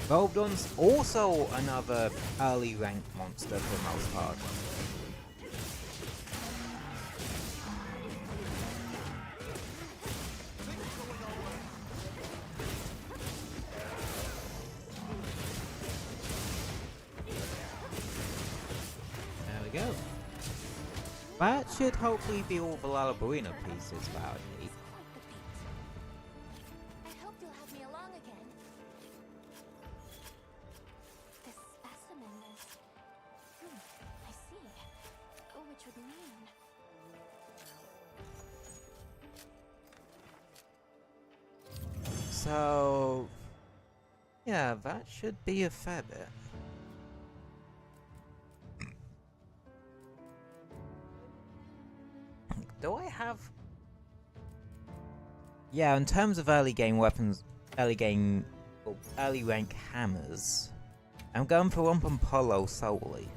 Bolvidon's also another early rank monster for the most part. There we we go. That should hopefully be all the Lalaburina pieces that I need. It's quite the feat. I hope you'll have me along again. This specimen is... I see. Oh, which would mean... So... yeah, that should be a fair bit. Do I have... yeah, in terms of early game weapons, early rank hammers, I'm going for Rump Polo solely.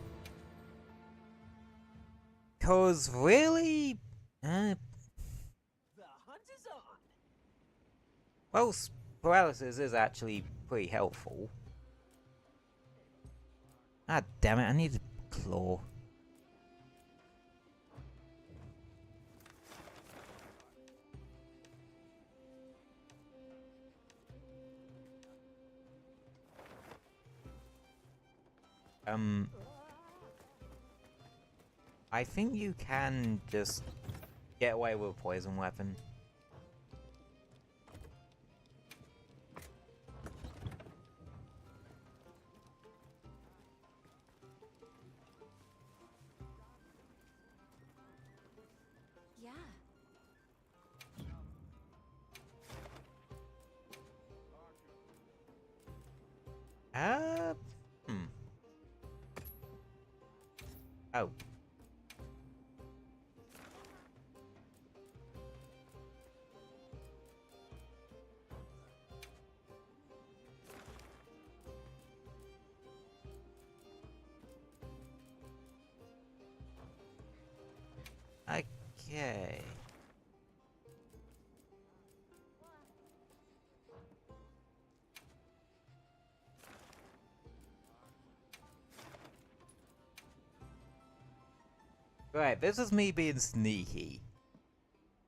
Cause really, The hunt is on. well, paralysis is actually pretty helpful. Ah, damn it! I need a claw. I think you can just get away with a poison weapon. Yeah. Oh. Okay. Right, this is me being sneaky.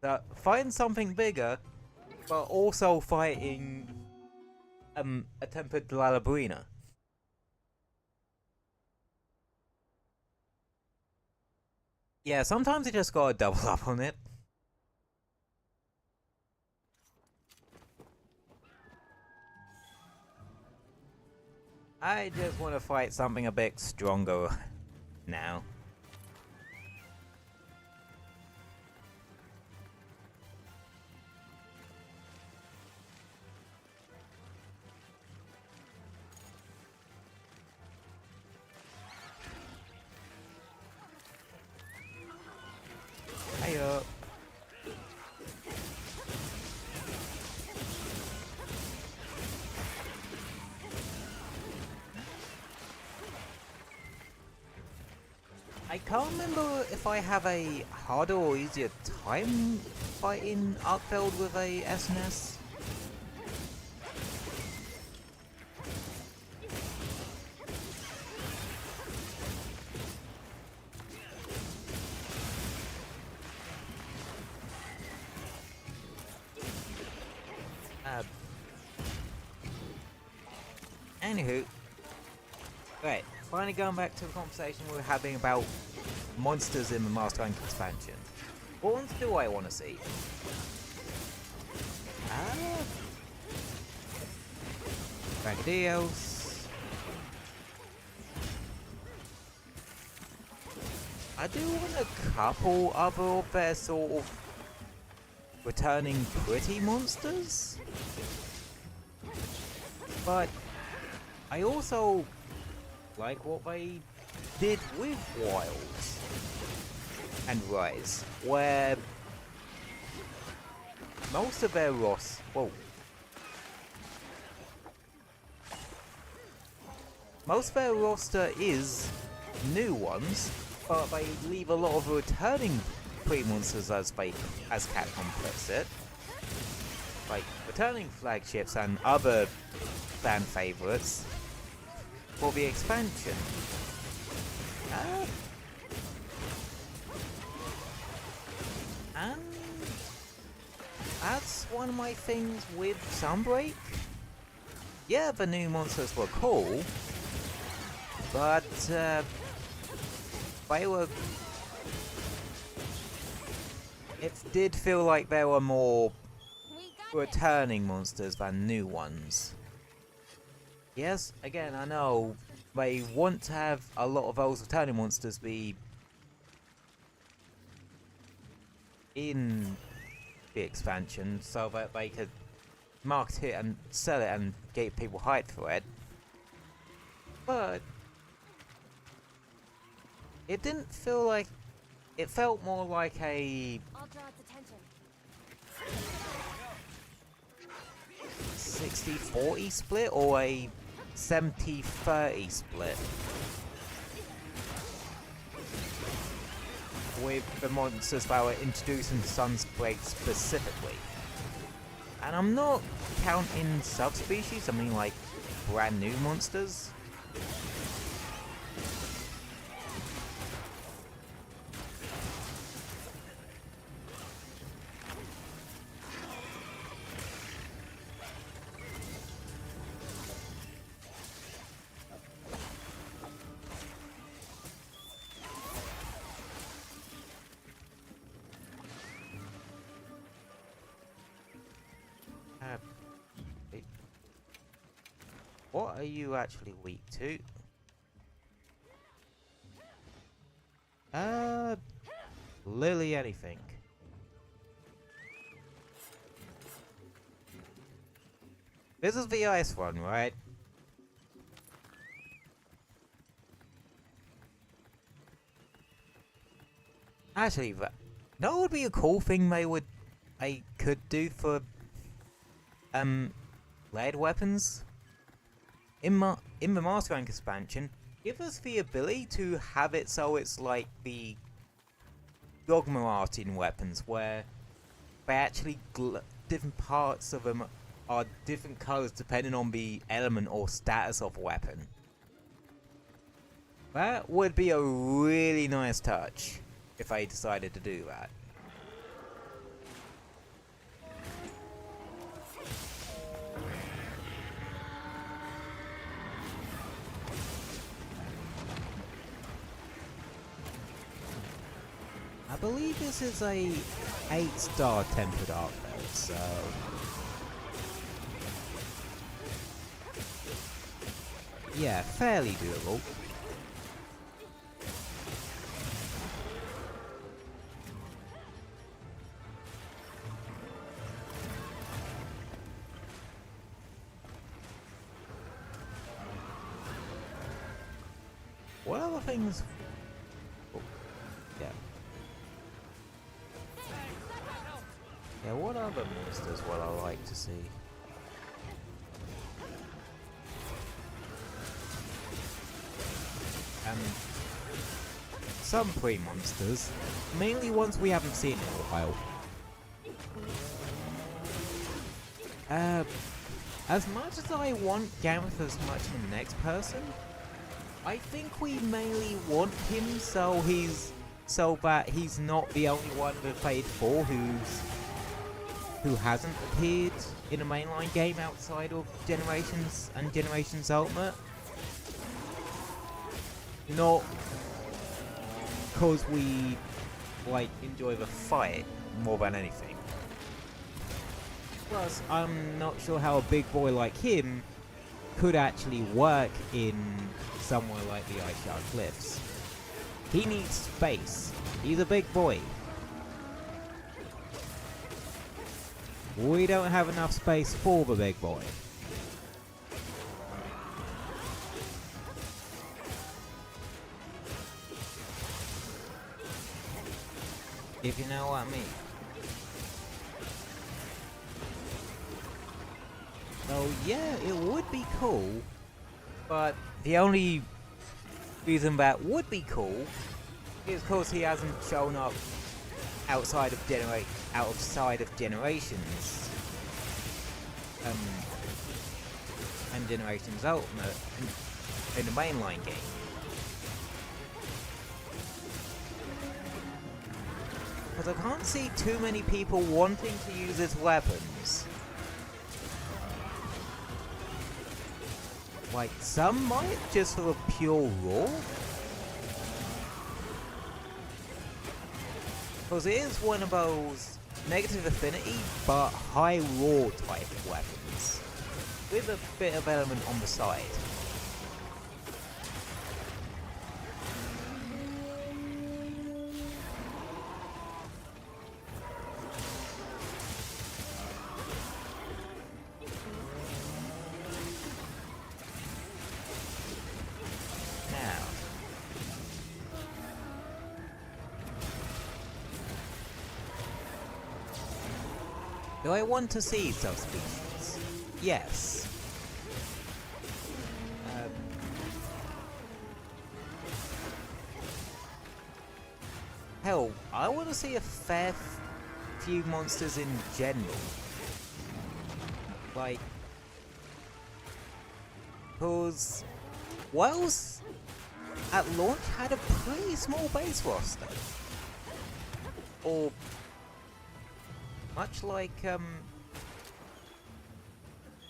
So, fighting something bigger, but also fighting a tempered Lalaburina. Yeah, sometimes you just gotta double up on it. I just want to fight something a bit stronger now. Hiya. I can't remember if I have a harder or easier time fighting Arkfeld with a SNS. Anywho, right, finally going back to the conversation we were having about monsters in the Master Rank expansion. What ones do I want to see? Ragadillos. I do want a couple other of their sort of returning pretty monsters. But I also like what they did with Wilds and Rise, where most of their most of their roster is new ones, but they leave a lot of returning pre-monsters as Capcom puts it, like returning flagships and other fan favorites for the expansion. And that's one of my things with Sunbreak. Yeah, the new monsters were cool, but they were... It did feel like there were more We got returning monsters than new ones. Yes, again, I know they want to have a lot of those returning monsters be in the expansion so that they could market it and sell it and get people hyped for it. But it didn't feel like... It felt more like a I'll draw its attention. 60-40 split or a 70-30 split. With the monsters that were introduced in Sunspread specifically. And I'm not counting subspecies, I mean like brand new monsters. What are you actually weak to? Lily anything. This is the ice one, right? Actually, that would be a cool thing they could do for lead weapons. In the Master Rank expansion, give us the ability to have it so it's like the Dogma art in weapons, where they actually different parts of them are different colors depending on the element or status of a weapon. That would be a really nice touch if they decided to do that. I believe this is a 8-star tempered art build, so... yeah, fairly doable. What other things... oh, yeah. Yeah, what other monsters would I like to see? Some pre-monsters, mainly ones we haven't seen in a while. As much as I want Gareth as much in the next person, I think we mainly want him so that he's not the only one that played 4 who hasn't appeared in a mainline game outside of Generations and Generations Ultimate. Not because we like enjoy the fight more than anything. Plus, I'm not sure how a big boy like him could actually work in somewhere like the Ice Shard Cliffs. He needs space. He's a big boy. We don't have enough space for the big boy. If you know what I mean. So yeah, it would be cool, but the only reason that would be cool is because he hasn't shown up outside of Generations and Generations Ultimate in the mainline game. Because I can't see too many people wanting to use his weapons. Like, some might, just for the pure raw. Because it is one of those negative affinity but high raw type of weapons, with a bit of element on the side. Now, do I want to see subspecies? Yes. Hell, I want to see a fair few monsters in general. Like, because Wales at launch had a pretty small base roster. Or much like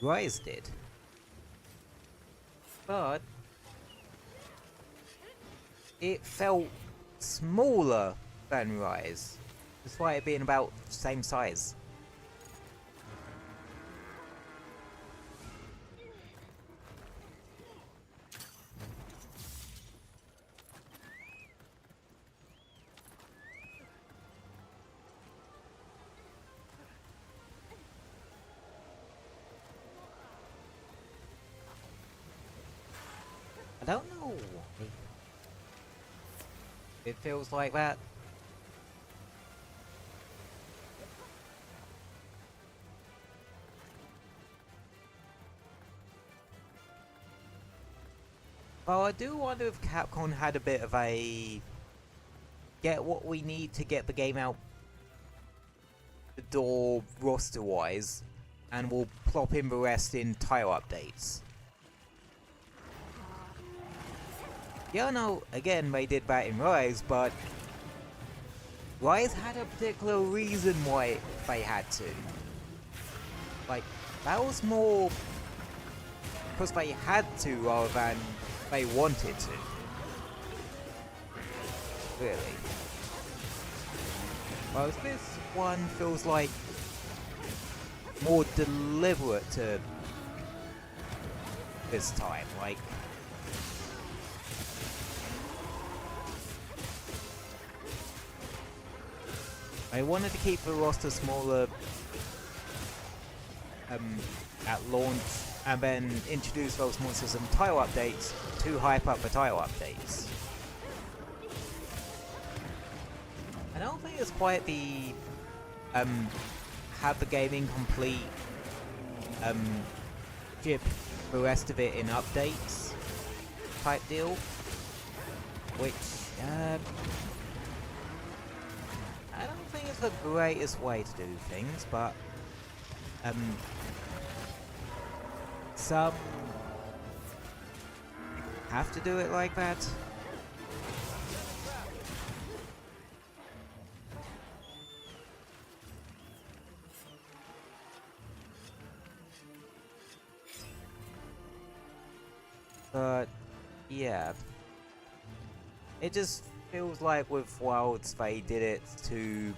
Rise did. But it felt smaller than Rise, despite it being about the same size. I don't know why it feels like that. Well, I do wonder if Capcom had a bit of a get what we need to get the game out the door roster-wise, and we'll plop in the rest in tile updates. Yeah, no, again, they did that in Rise, but Rise had a particular reason why they had to. Like, that was more because they had to rather than they wanted to. Really. Whereas this one feels like more deliberate to this time, like I wanted to keep the roster smaller at launch, and then introduce those monsters in tile updates to hype up the tile updates. I don't think it's quite the have the game incomplete, ship the rest of it in updates type deal, which I don't think it's the greatest way to do things, but some have to do it like that. But yeah, it just feels like with Wilds they did it to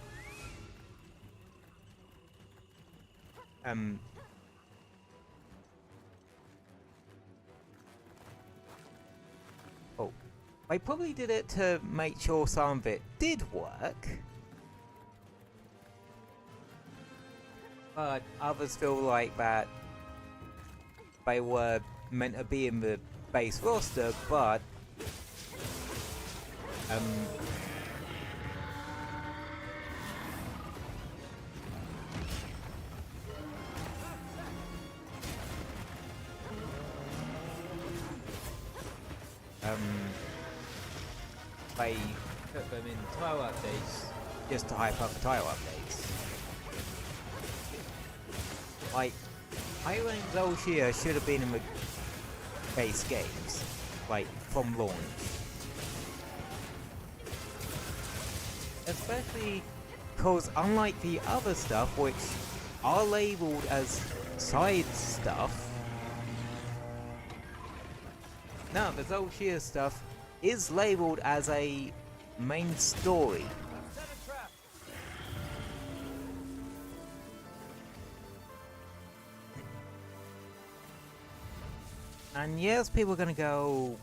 oh, they probably did it to make sure some of it did work, but others feel like that they were meant to be in the base roster, but they put them in tile updates just to hype up the tile updates. Like, high rank Zolshia should have been in the base games, like from launch. Especially because unlike the other stuff, which are labelled as side stuff, no, the Zolshia stuff is labelled as a main story. And yes, people are gonna go,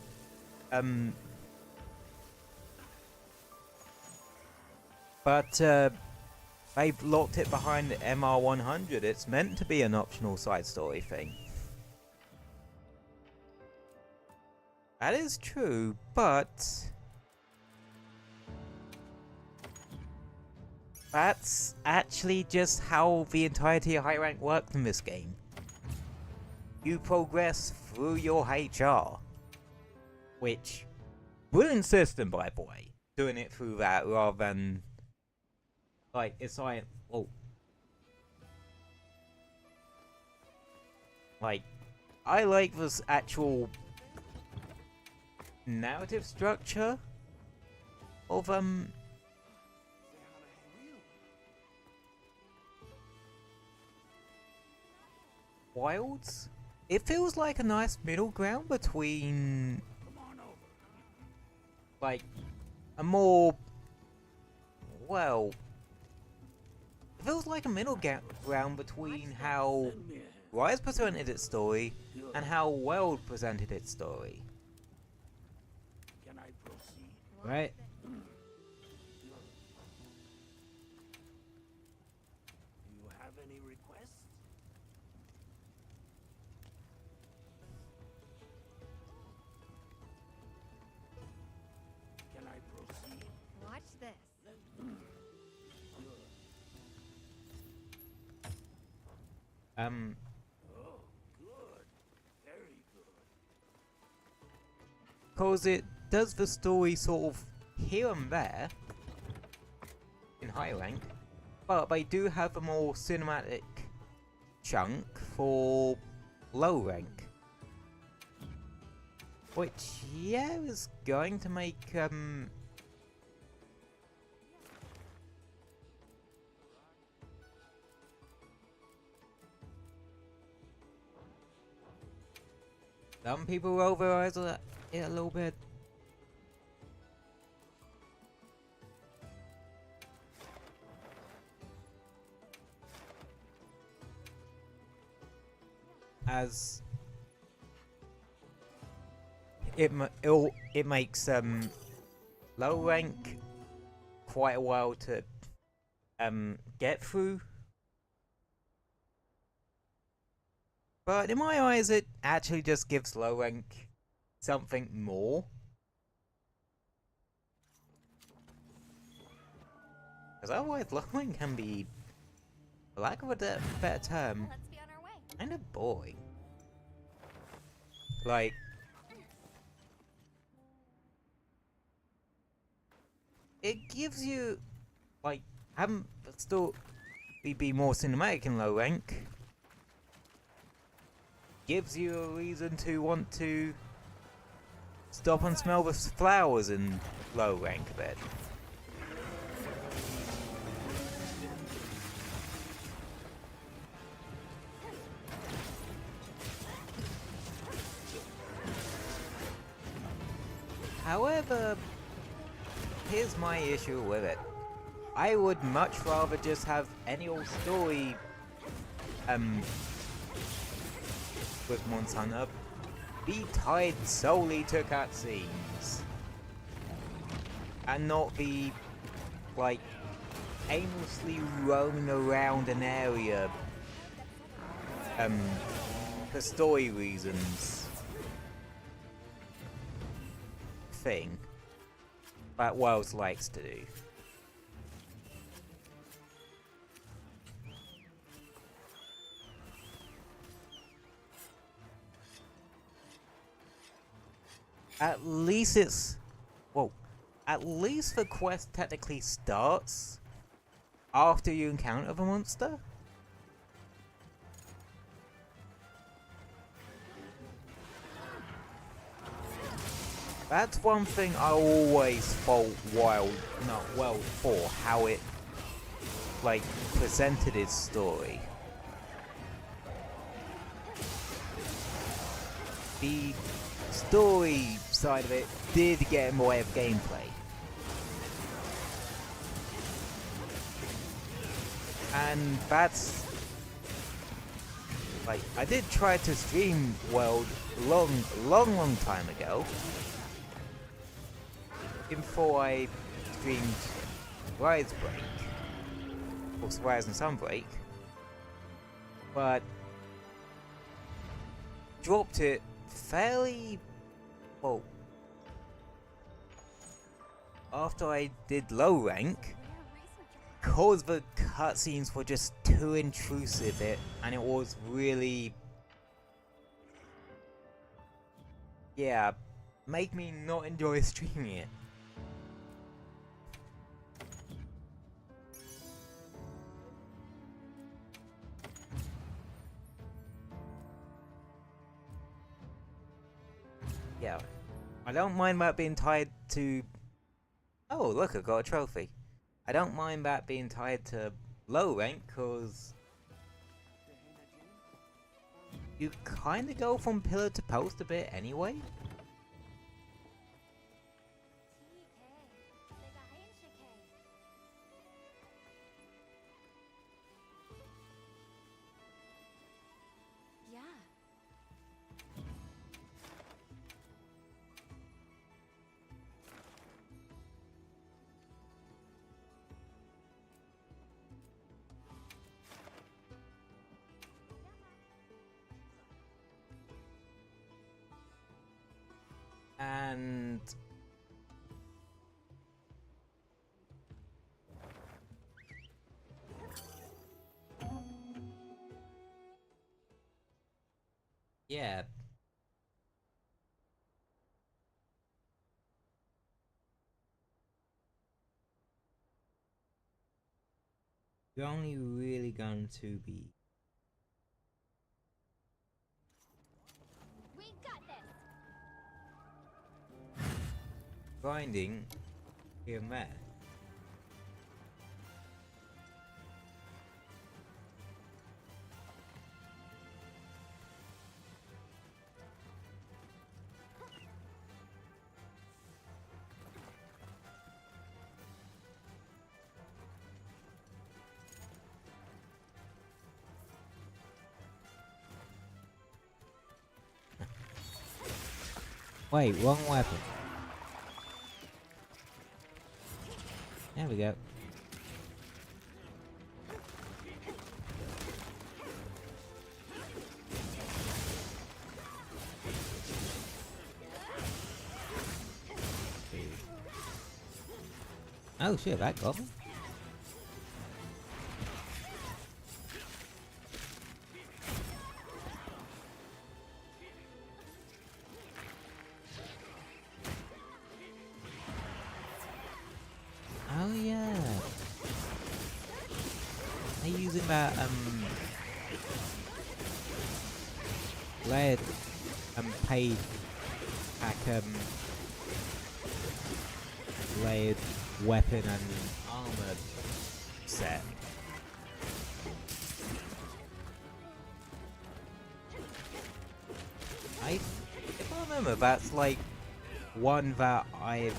but they've locked it behind the MR100. It's meant to be an optional side story thing. That is true, but that's actually just how the entirety of high rank worked in this game. You progress through your HR, which brilliant system, by the way. Doing it through that rather than like it's like like I like this actual narrative structure of Wilds. It feels like a nice middle ground between like a more well, it feels like a middle ground between how Rise presented its story and how World presented its story. Can I proceed? Right? Do you have any requests? Can I proceed? Watch this. Oh, good. Very good. Cause it does the story sort of here and there in high rank, but they do have a more cinematic chunk for low rank, which yeah is going to make some people roll their eyes at it a little bit. As it makes low rank quite a while to get through. But in my eyes, it actually just gives low rank something more. Because otherwise, low rank can be, for lack of a better term, Let's be on our way. kind of boring. Like, it gives you, like, having the story be more cinematic in low rank gives you a reason to want to stop and smell the flowers in low rank a bit. However, here's my issue with it. I would much rather just have any old story with Monster Hunter be tied solely to cutscenes and not be like aimlessly roaming around an area for story reasons thing that Wells likes to do. At least it's, well, at least the quest technically starts after you encounter the monster. That's one thing I always fault Wild for, how it, like, presented its story. The story side of it did get in the way of gameplay. And that's Like, I did try to stream World long time ago. Before I streamed Rise Break. Or Rise and Sunbreak. But dropped it fairly well after I did low rank, cause the cutscenes were just too intrusive and it was really, yeah, make me not enjoy streaming it. Yeah, I don't mind that being tied to... Oh, look, I got a trophy. I don't mind that being tied to low rank, cause you kinda go from pillar to post a bit anyway. Yeah. And yeah, you're only really going to be We got this. grinding here and there. Wait, wrong weapon. There we go. Oh shit, that got me. Oh yeah. They're using that layered paid pack layered weapon and armor set. If I remember, that's like one that I've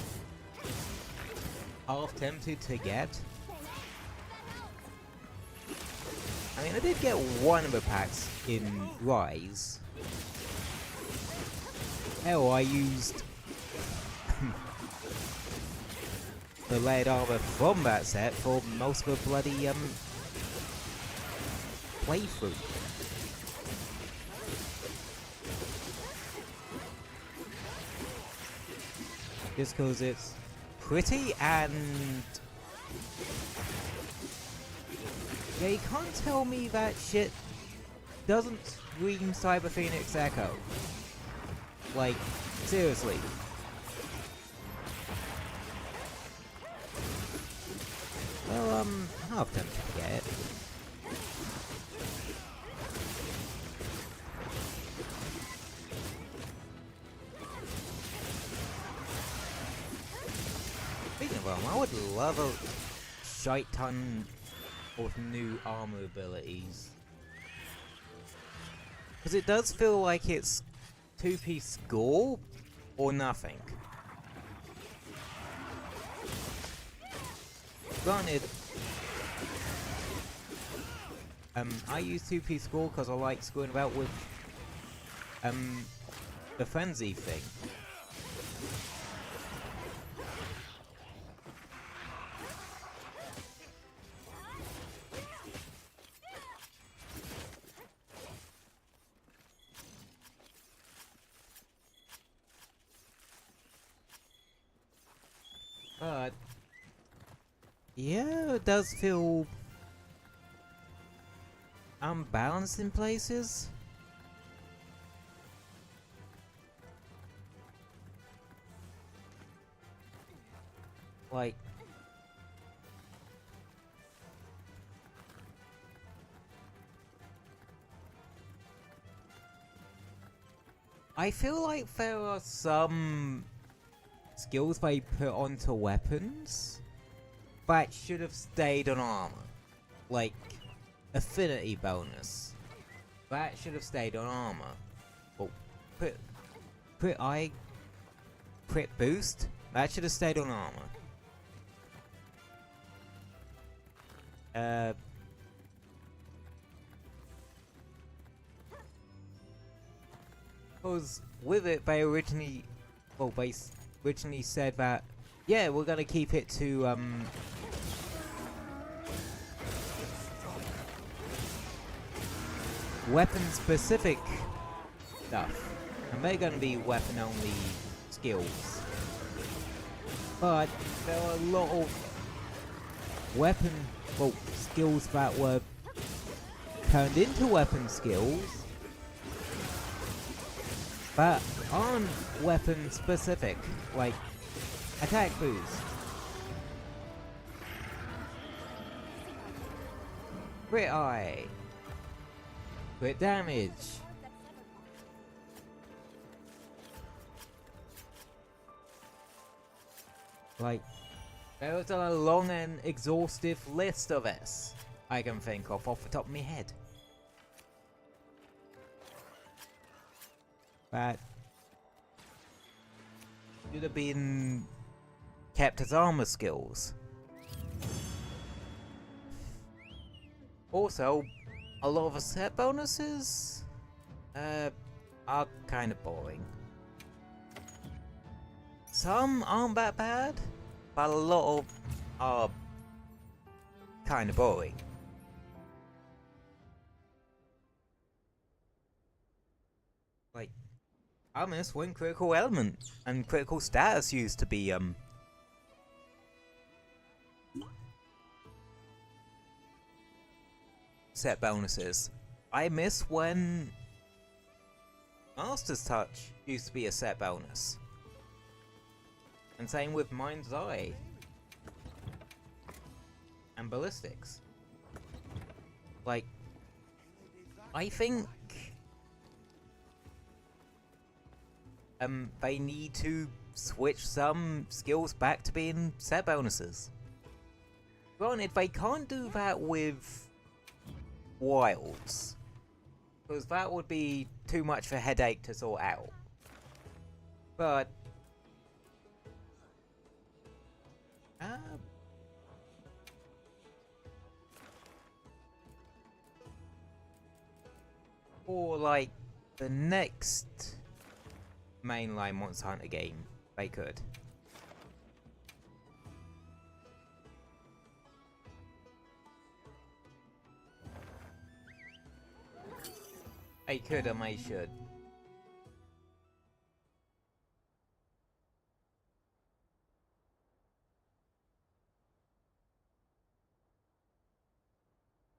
half tempted to get. I mean, I did get one of the packs in Rise. Hell, I used the layered armor from that set for most of the bloody playthrough. Just cause it's pretty and yeah, you can't tell me that shit doesn't scream Cyberphnx Echo. Like, seriously. Well, half tempted to get it. Speaking of I would love a shite ton of new armor abilities. Because it does feel like it's two-piece score or nothing. Granted, I use 2p score because I like screwing about with the frenzy thing. But yeah, it does feel unbalanced in places. Like, I feel like there are some skills they put onto weapons that should have stayed on armor. Like, affinity bonus. That should have stayed on armor. Well, crit boost? That should have stayed on armor. Because with it, they originally said that, yeah, we're gonna keep it to, weapon-specific stuff. And they're gonna be weapon-only skills. But there are a lot of skills that were turned into weapon skills that aren't weapon specific, like attack boost, crit eye, crit damage. Like, there's a long and exhaustive list of this I can think of off the top of my head. That should have been kept as armor skills. Also, a lot of the set bonuses are kind of boring. Some aren't that bad, but a lot of are kind of boring. Like, I miss when critical element and critical status used to be set bonuses. I miss when Master's Touch used to be a set bonus. And same with Mind's Eye. And Ballistics. Like, I think they need to switch some skills back to being set bonuses. Granted, they can't do that with Wilds, because that would be too much of a headache to sort out. But or like the next mainline Monster Hunter game, they could. They could and they should.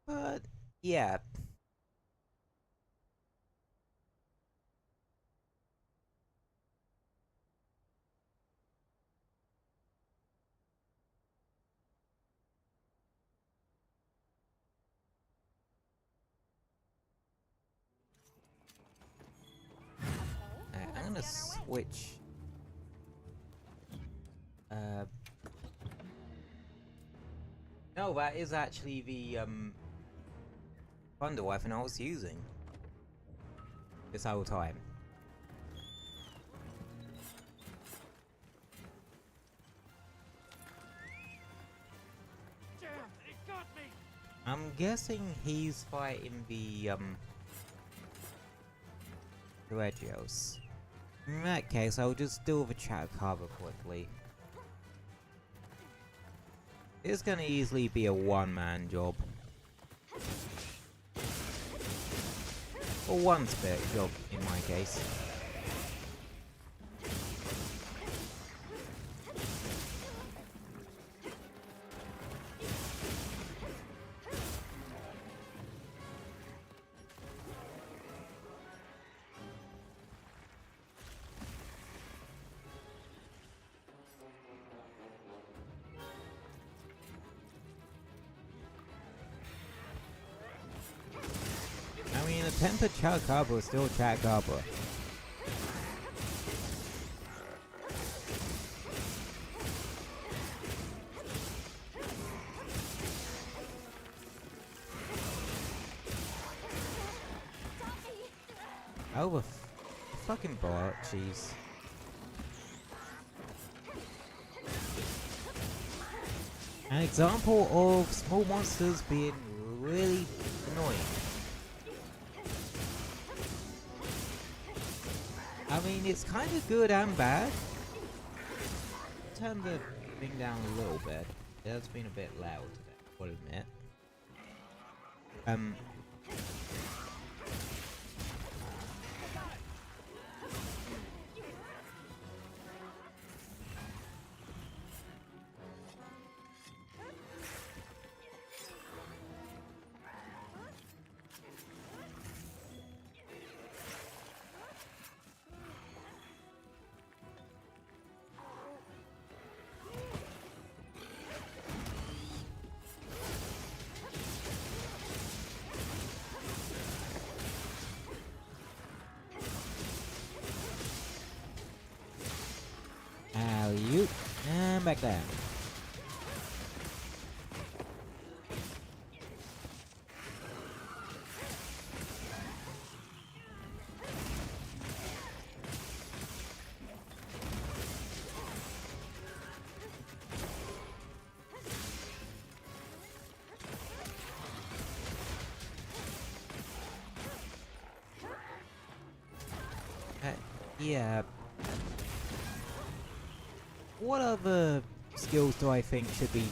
But yeah. I'm gonna switch. No, that is actually the thunder weapon I was using this whole time. Damn, it got me! I'm guessing he's fighting the Regios. In that case, I'll just deal with a Chakra quickly. It's gonna easily be a one-man job. Or one spirit job, in my case. I mean, a tempered Chakra is still Chakra. Oh, the fucking bar, jeez. An example of small monsters being really annoying. I mean, it's kind of good and bad. Turn the thing down a little bit. It has been a bit loud today, I'll admit. Alley-oop, and back down. Yeah. What other skills do I think should be...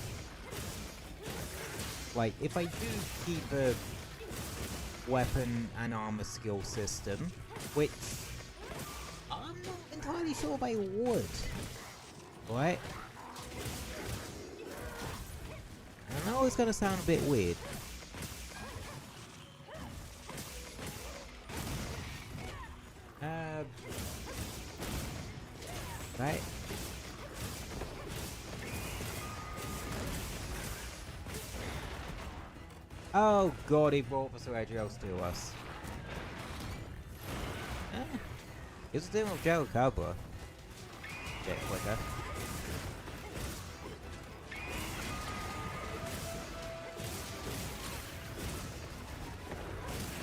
Like, if I do keep a weapon and armor skill system, which I'm not entirely sure if I would. Right? I know it's gonna sound a bit weird. Right? Oh god, he brought the Regios to us. It's a deal with Joe Cobra. Bit quicker.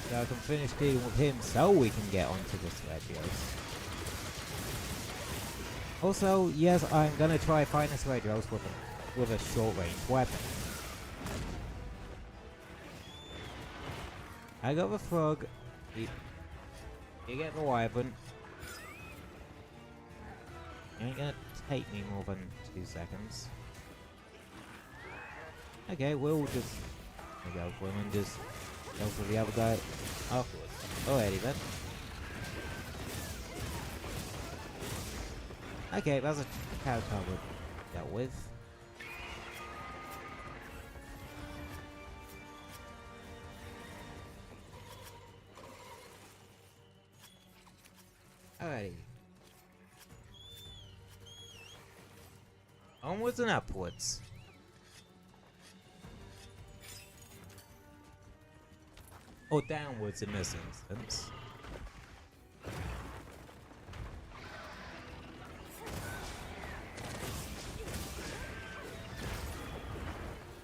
So I can finish dealing with him so we can get onto this Regios. Also, yes, I'm gonna try find this Regios with a short range weapon. I got the frog. You get the wyvern. It ain't gonna take me more than 2 seconds. Okay, we'll just go for him and just go for the other guy afterwards. Alrighty then. Okay, that's a cow cover dealt with. Alrighty. Onwards and upwards. Or downwards in this instance.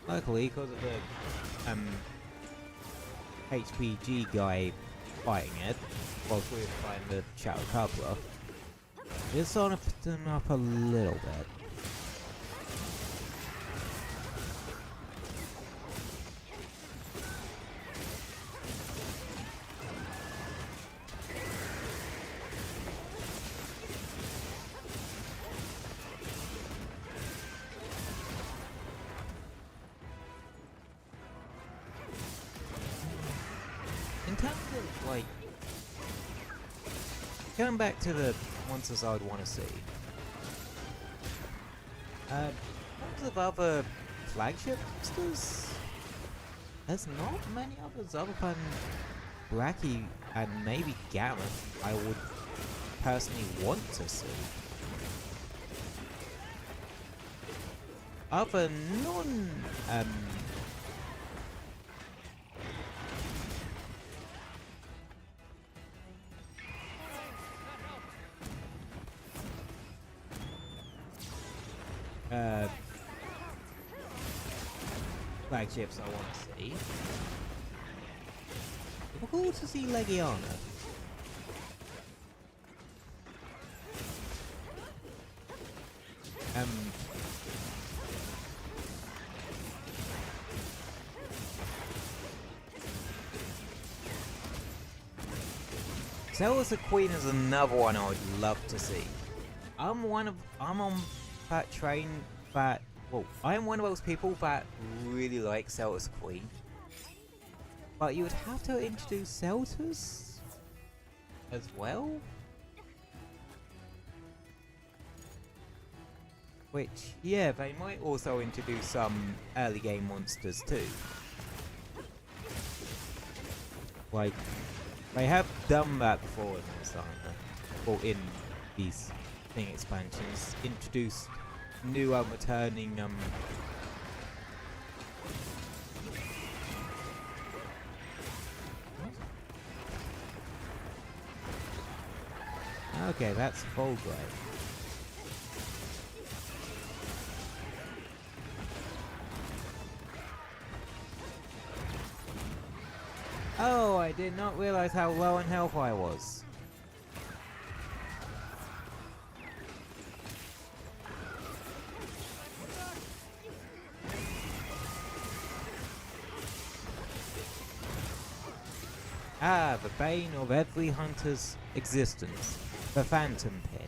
Luckily, because of the HPG guy fighting it, whilst we were fighting the Shadow Coupler, it's softened him up a little bit. going back to the monsters I'd want to see. Lots of other flagship monsters. There's not many others other than Bracky and maybe Gamma I would personally want to see. Other non flagships I want to see. It would be cool to see Legiana. Zelda's Queen is another one I would love to see. I'm on that train that, well, I am one of those people that really like Zelda's Queen. But you would have to introduce Zelda's as well? Which, yeah, they might also introduce some early game monsters too. Like, they have done that before in Monster Hunter, or in these thing expansions, introduced new returning okay, that's Fulgray. Oh, I did not realize how low on health I was. Ah, the bane of every hunter's existence. The Phantom Pin.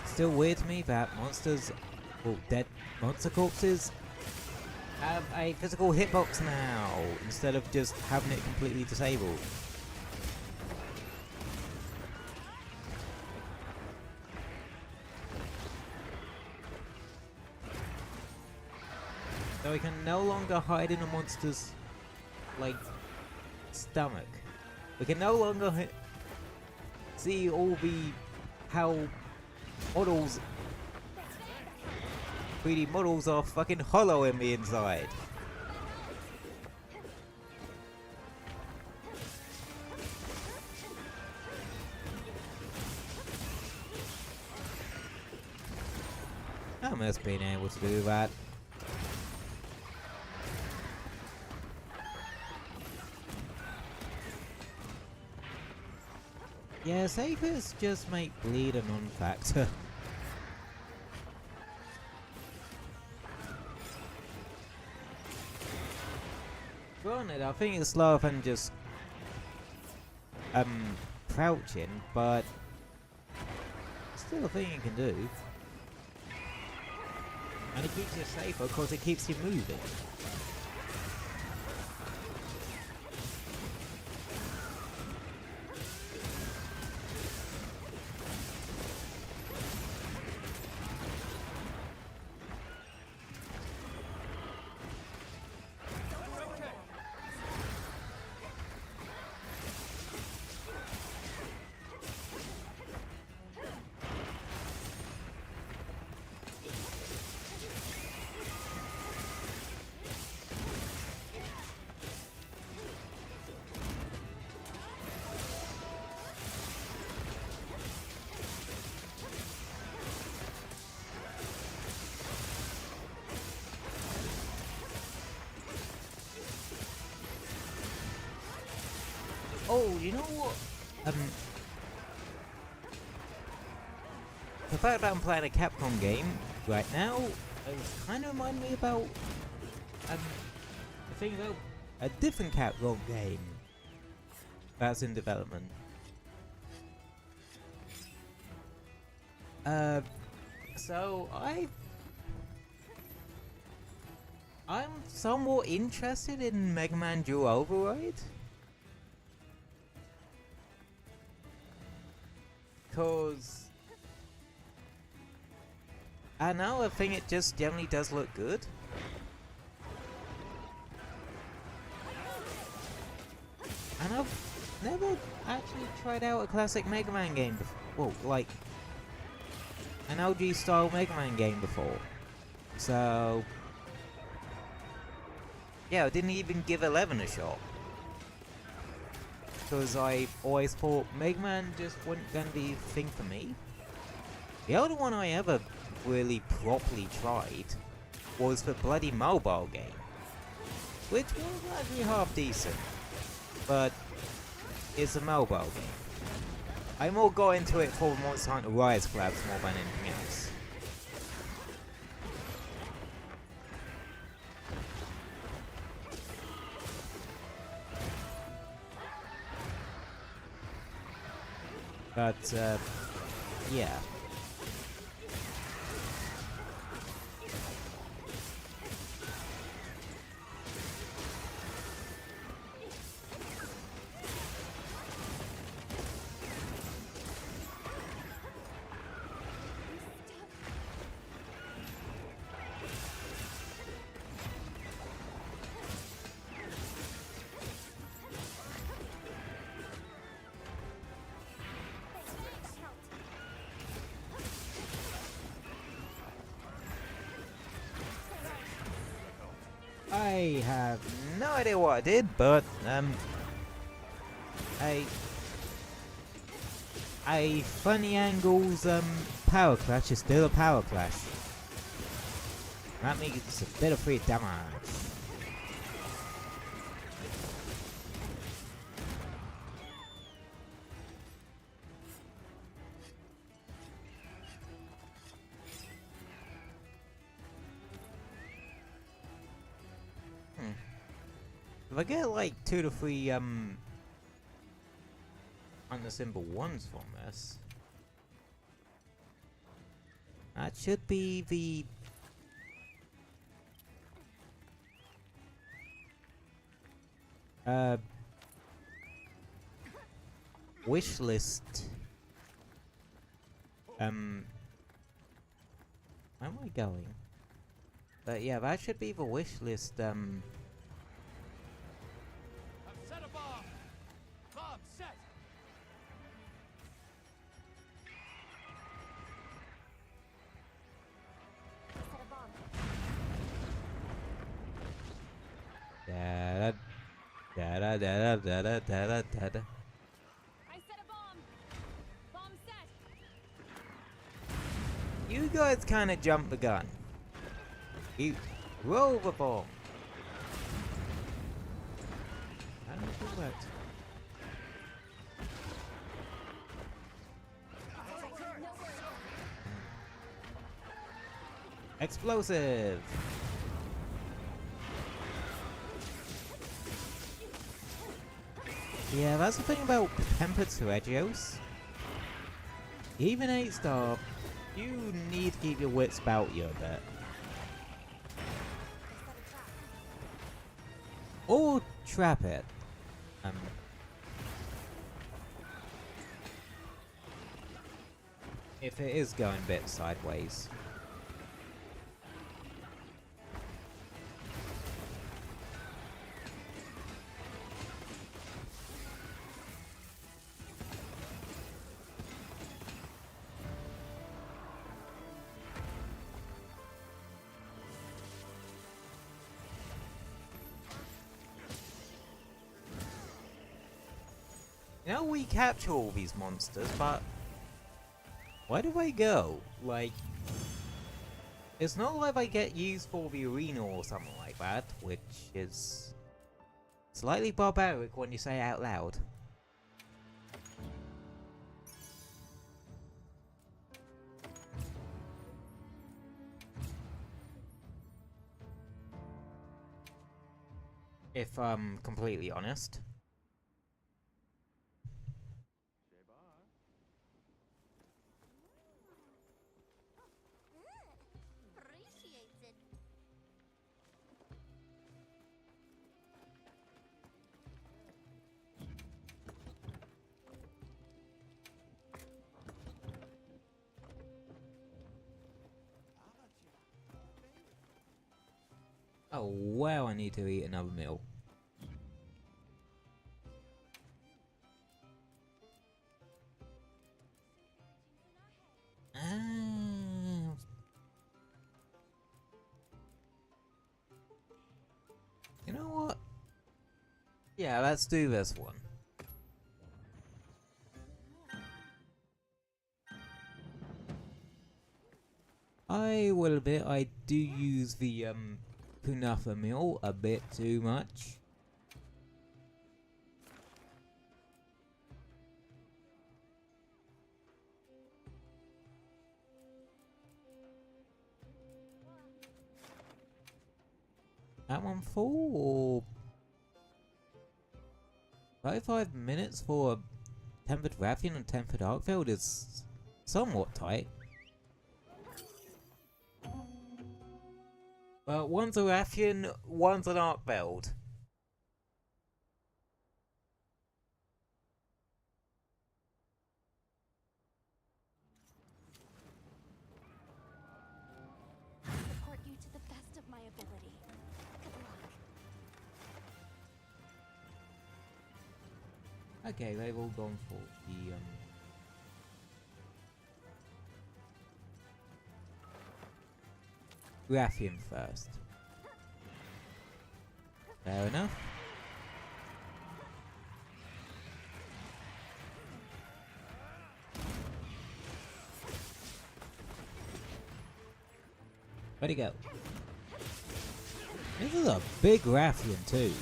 Still weird to me that monsters, well, dead monster corpses, have a physical hitbox now, instead of just having it completely disabled. So we can no longer hide in a monster's, like, stomach. We can no longer see all the, how models, 3D models are fucking hollow in the inside. I must be able to do that. Yeah, Saphers just make bleed a non-factor. Granted, I think it's slower than just crouching, but still a thing you can do. And it keeps you safer because it keeps you moving. Oh, you know what? The fact that I'm playing a Capcom game right now, it's kind of remind me about the thing about a different Capcom game that's in development. So I'm somewhat interested in Mega Man Dual Override. Cause I know, I think it just generally does look good. And I've never actually tried out a classic Mega Man game before. Well, like an OG style Mega Man game before. So yeah, I didn't even give 11 a shot. Because I always thought Mega Man just wasn't going to be the thing for me. The only one I ever really properly tried was the bloody mobile game. Which was actually half decent. But it's a mobile game. I more got into it for Monster Hunter Rise collabs more than anything else. But, yeah. I have no idea what I did, but a funny angles power clash is still a power clash. That means it's a bit of free damage. If I get like 2 to 3 unassembled ones from this, that should be the wish list. Where am I going? But yeah, that should be the wish list. Set a bomb. Bomb set. Set a bomb. Da da da da da da da da da. I set a bomb. Bomb set. You guys kind of jumped the gun. You roll the bomb. How do you do that? Explosive. Yeah, that's the thing about tempered Regios. Even 8-star, you need to keep your wits about you a bit. Or trap it. If it is going a bit sideways. You know, we capture all these monsters, but where do they go? Like, it's not like they get used for the arena or something like that, which is slightly barbaric when you say it out loud. If I'm completely honest. Oh wow, I need to eat another meal. Ah. You know what? Yeah, let's do this one. I will admit I do use the kunafa meal a bit too much. That one full or 35 minutes for a tempered Rathian and tempered Arkfeld is somewhat tight. But one's a Rathian, one's an Arkfeld. Support you to the best of my ability. Good luck. Okay, they've all gone for the Rathian first. Fair enough. Where'd he go? This is a big Rathian too.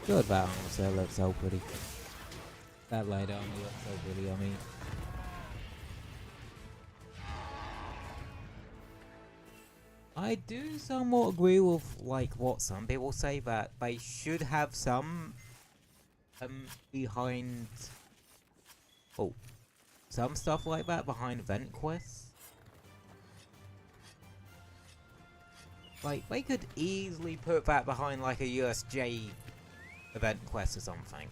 Good balance, that looks so pretty. That light on me looks so pretty, I mean. I do somewhat agree with like what some people say, that they should have some behind some stuff like that behind event quests. Like they could easily put that behind like a USJ event quest or something.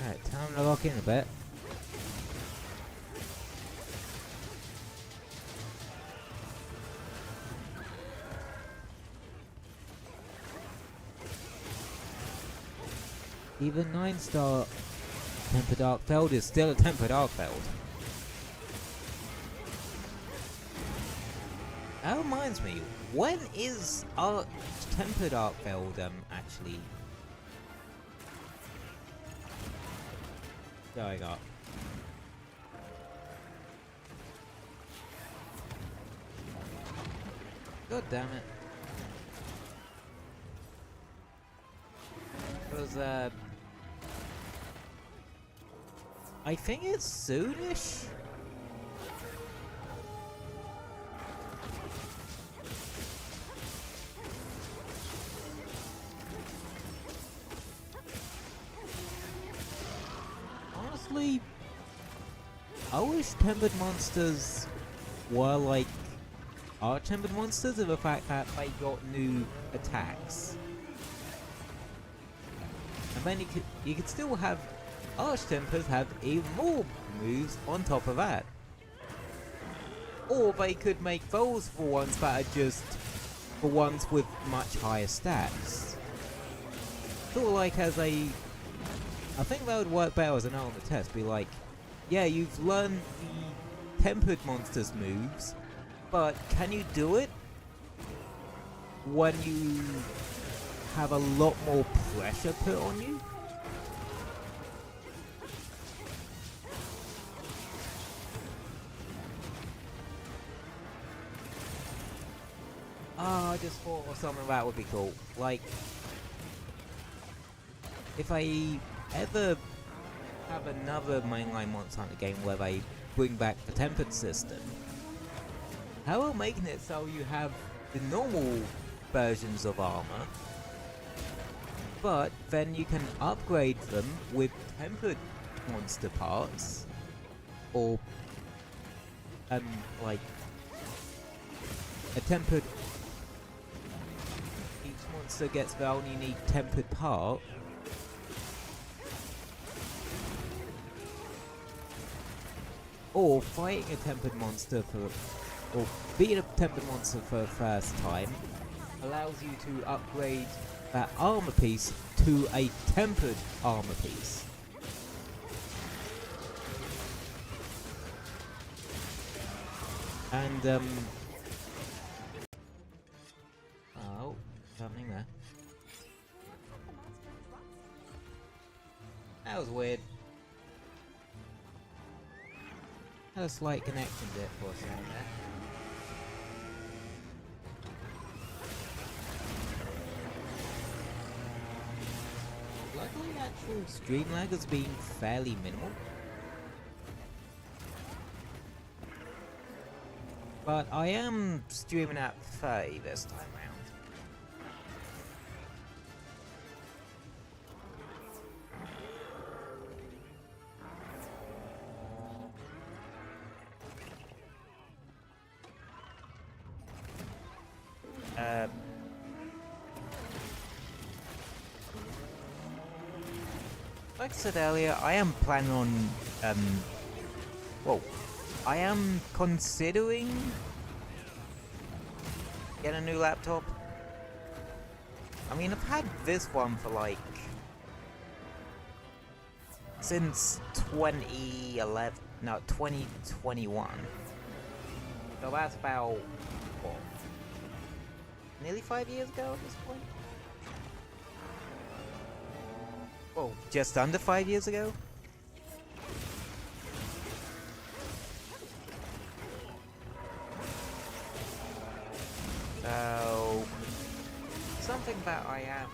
Alright, time to lock in a bit. Even 9-star Tempered Arkfeld is still a Tempered Arkfeld. That reminds me, when is our Tempered Arkfeld actually going up? God damn it. Because, I think it's soonish. Honestly, I wish Tempered Monsters were like our Tempered Monsters, in the fact that they got new attacks. And then you could still have Arch-Tempers have even more moves on top of that. Or they could make those for ones that are just for ones with much higher stats. Sort of like as a... I think that would work better as an armor test. Be like, yeah, you've learned the tempered monsters moves, but can you do it when you have a lot more pressure put on you? I just thought of something that would be cool. Like, if I ever have another mainline Monster Hunter game where they bring back the tempered system, how about making it so you have the normal versions of armor, but then you can upgrade them with tempered monster parts, or like a tempered, each monster gets their own unique tempered part, or fighting a tempered monster or beating a tempered monster for the first time allows you to upgrade that armor piece to a tempered armor piece. And oh, something there. That was weird. Had a slight connection bit for a second there. Luckily, actual stream lag has been fairly minimal. But I am streaming at 30 this time round. Like I said earlier, I am planning on, well, I am considering getting a new laptop. I mean, I've had this one for like, since 2021. So that's about, what, nearly 5 years ago at this point? Oh, just under 5 years ago? So, something that I am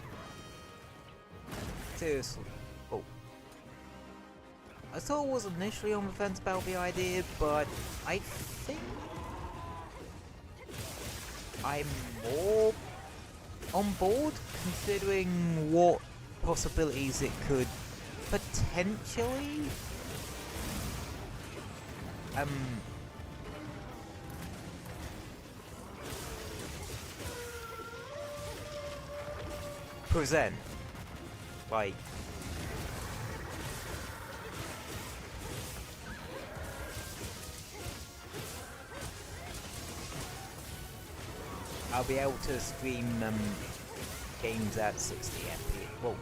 seriously. Oh, I sort of was initially on the fence about the idea, but I think I'm more on board, considering what possibilities it could potentially present. Like, I'll be able to stream games at 60 FPS. Well,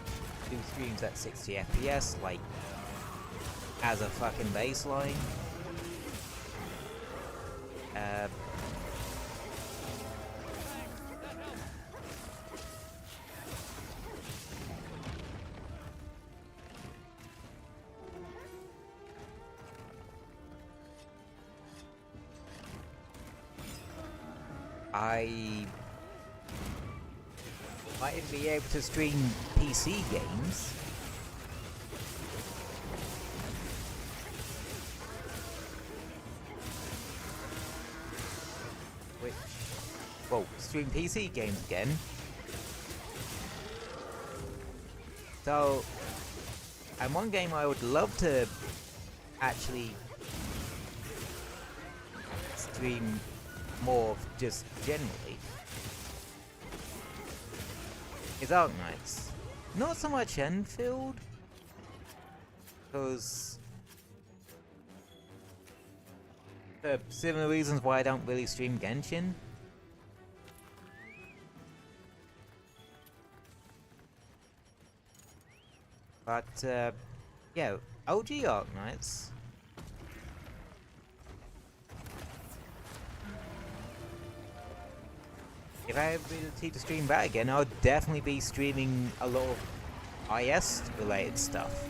do streams at 60 FPS, like, as a fucking baseline. I might even be able to stream PC games. Which, well, stream PC games again. So, and one game I would love to actually stream more of just generally is Arknights. Not so much Enfield, because for similar reasons why I don't really stream Genshin. But, yeah, OG Arc Knights. If I have the ability to stream that again, I'll definitely be streaming a lot of IS related stuff.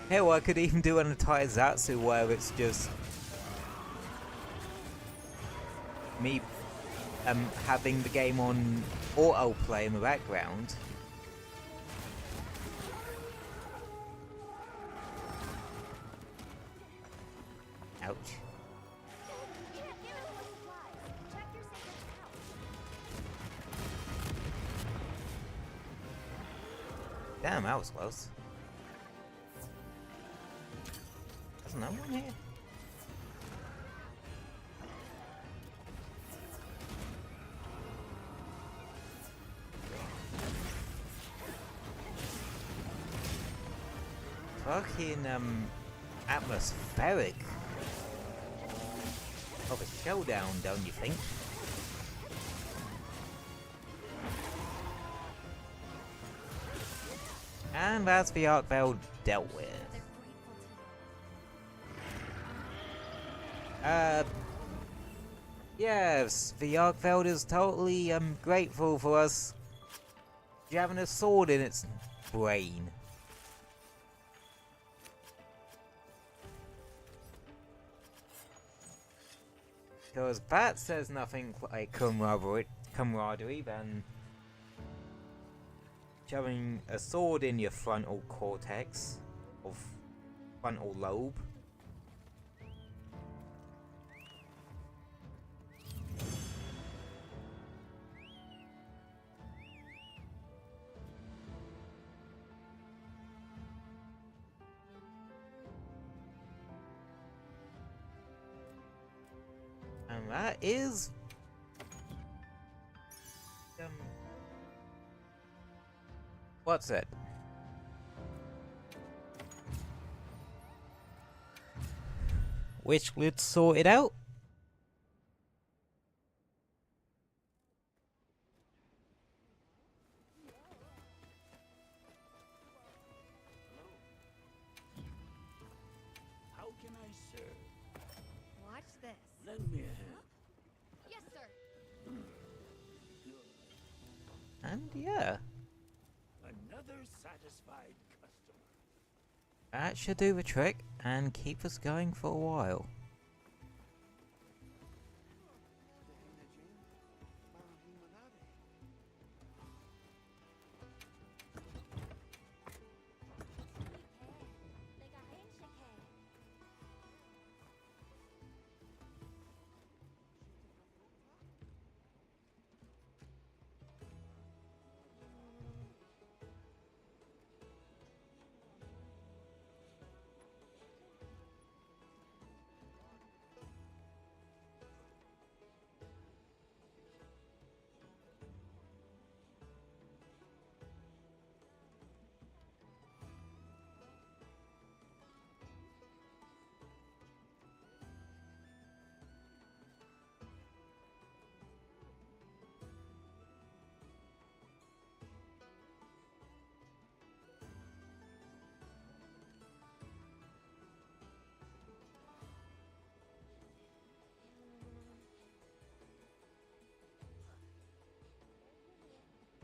Hell, I could even do an entire Zatsu where it's just me having the game on autoplay in the background. Ouch. Damn, that was close. There's another one here. Fucking atmospheric of a showdown, don't you think? And that's the arc Veil dealt with. Yes, the arc Veil is totally grateful for us jamming a sword in its brain. Because that says nothing like camaraderie than shoving a sword in your frontal cortex, or frontal lobe. And that is what's it? Which let's sort it out. How can I serve? Watch this. Lend me a hand. Yes, sir. And yeah, Another satisfied customer. that should do the trick and keep us going for a while.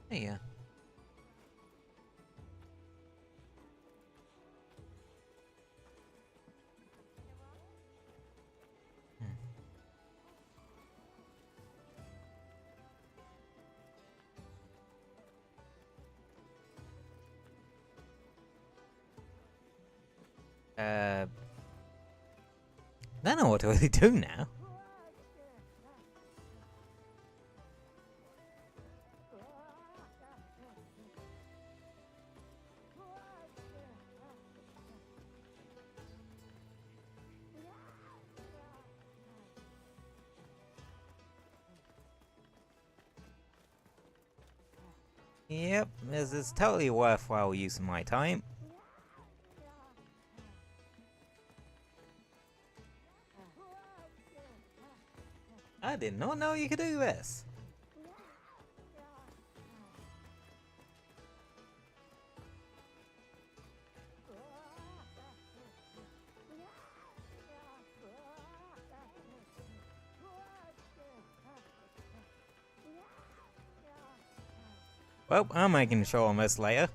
Yeah. I don't know what to really do now. Yep, this is totally worthwhile use of my time. I did not know you could do this. Well, I'm making a show on this later.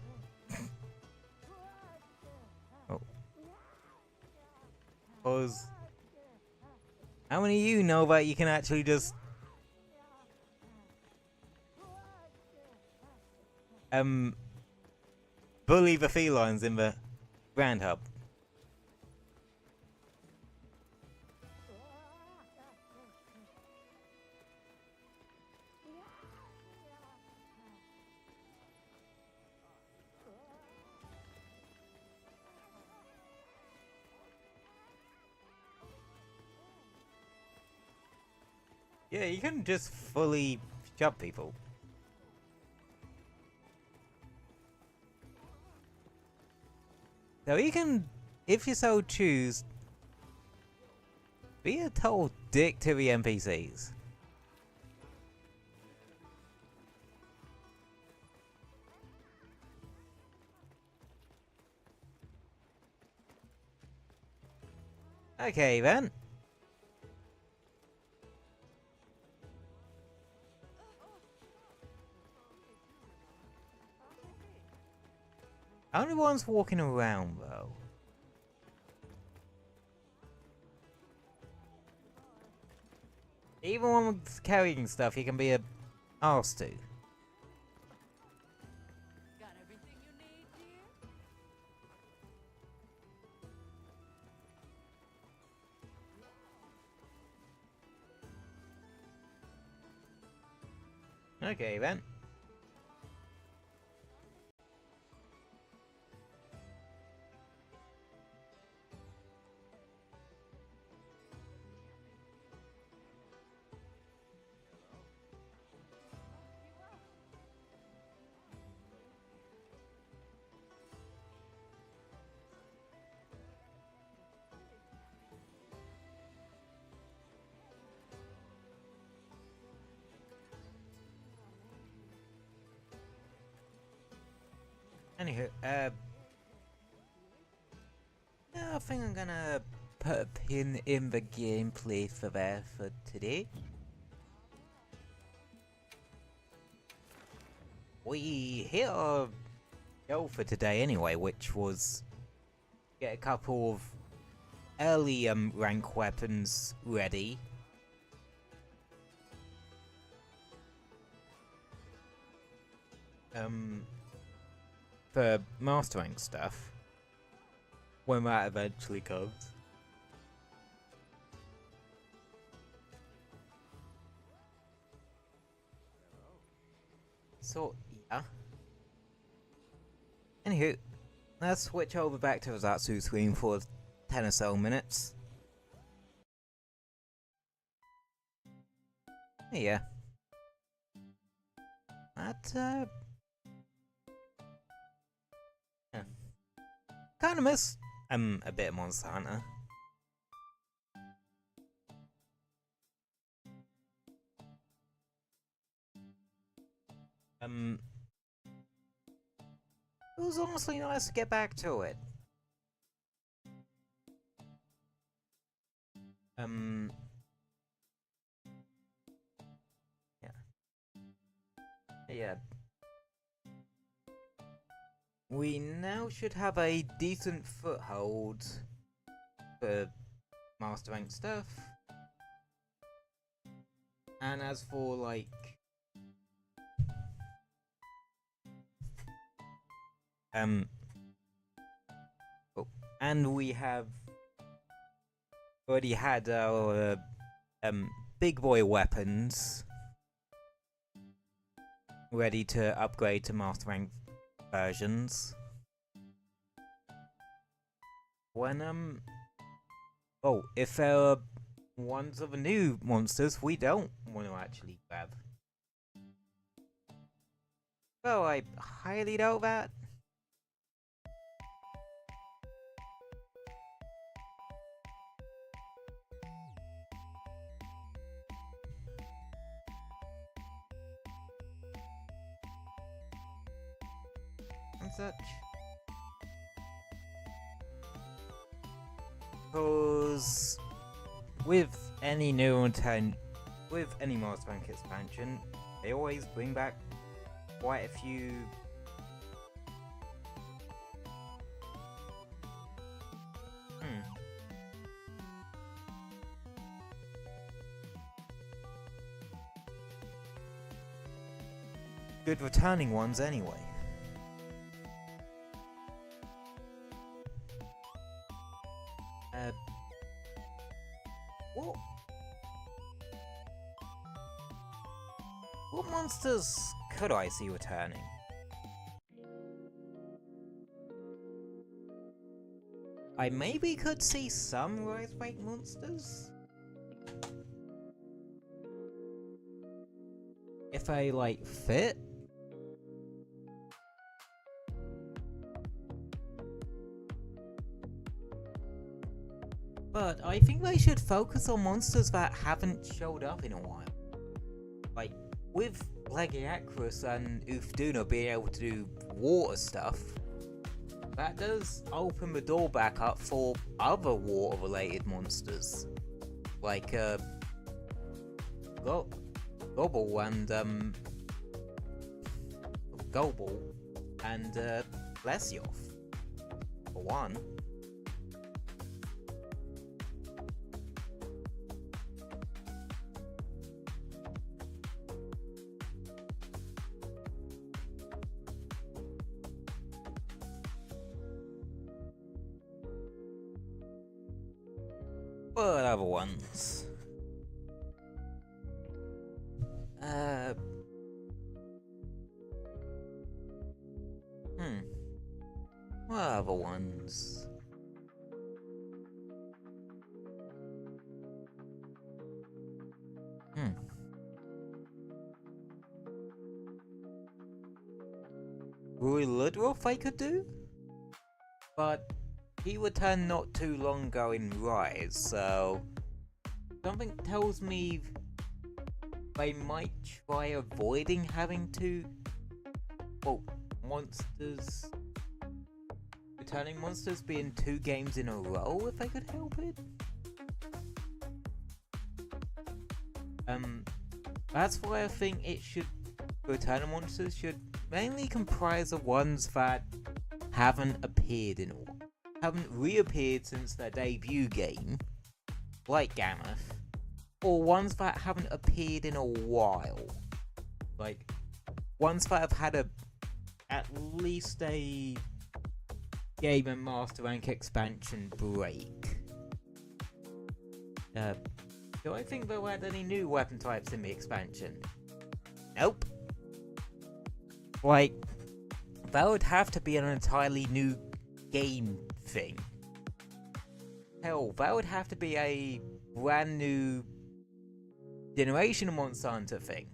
Oh. Cause how many of you know that you can actually just bully the felines in the Grand Hub? Yeah, you can just fully shove people. So you can, if you so choose, be a total dick to the NPCs. Okay then. Only one's walking around though. Even when carrying stuff, he can be a arse to. Got everything you need, dear? Okay then. Anywho, I think I'm gonna put a pin in the gameplay for there for today. We hit our goal for today anyway, which was get a couple of early rank weapons ready. For master rank stuff, when that eventually comes. So, yeah. Anywho, let's switch over back to the Zatsu screen for 10 or so minutes. Yeah. That, yeah. Kinda miss, a bit of Monster Hunter. It was honestly nice to get back to it. Yeah. Yeah. We now should have a decent foothold for master rank stuff. And as for like oh, and we have already had our big boy weapons ready to upgrade to master rank versions. When oh, if there are ones of the new monsters we don't want to actually grab. Well, I highly doubt that. and such. Because with any with any Cyberphnx expansion, they always bring back quite a few good returning ones anyway. What monsters could I see returning? I maybe could see some Rise Break monsters? If they, like, fit? But I think they should focus on monsters that haven't showed up in a while. Like, with Legiacrus and Ufduna being able to do water stuff, that does open the door back up for other water-related monsters. Like, Gobble and, Lesioth, for one. What other ones? What other ones? Rui Ludroth I could do? But he returned not too long ago in Rise, so something tells me they might try avoiding having to, returning monsters be in 2 games in a row if they could help it. That's why I think returning monsters should mainly comprise of ones that haven't appeared in a while. Haven't reappeared since their debut game, like Gammoth, or ones that haven't appeared in a while, like ones that have had at least a Game and Master Rank expansion break. Do I think they'll add any new weapon types in the expansion? Nope. Like, that would have to be an entirely new game thing. Hell, that would have to be a brand new generation of Monster Hunter thing.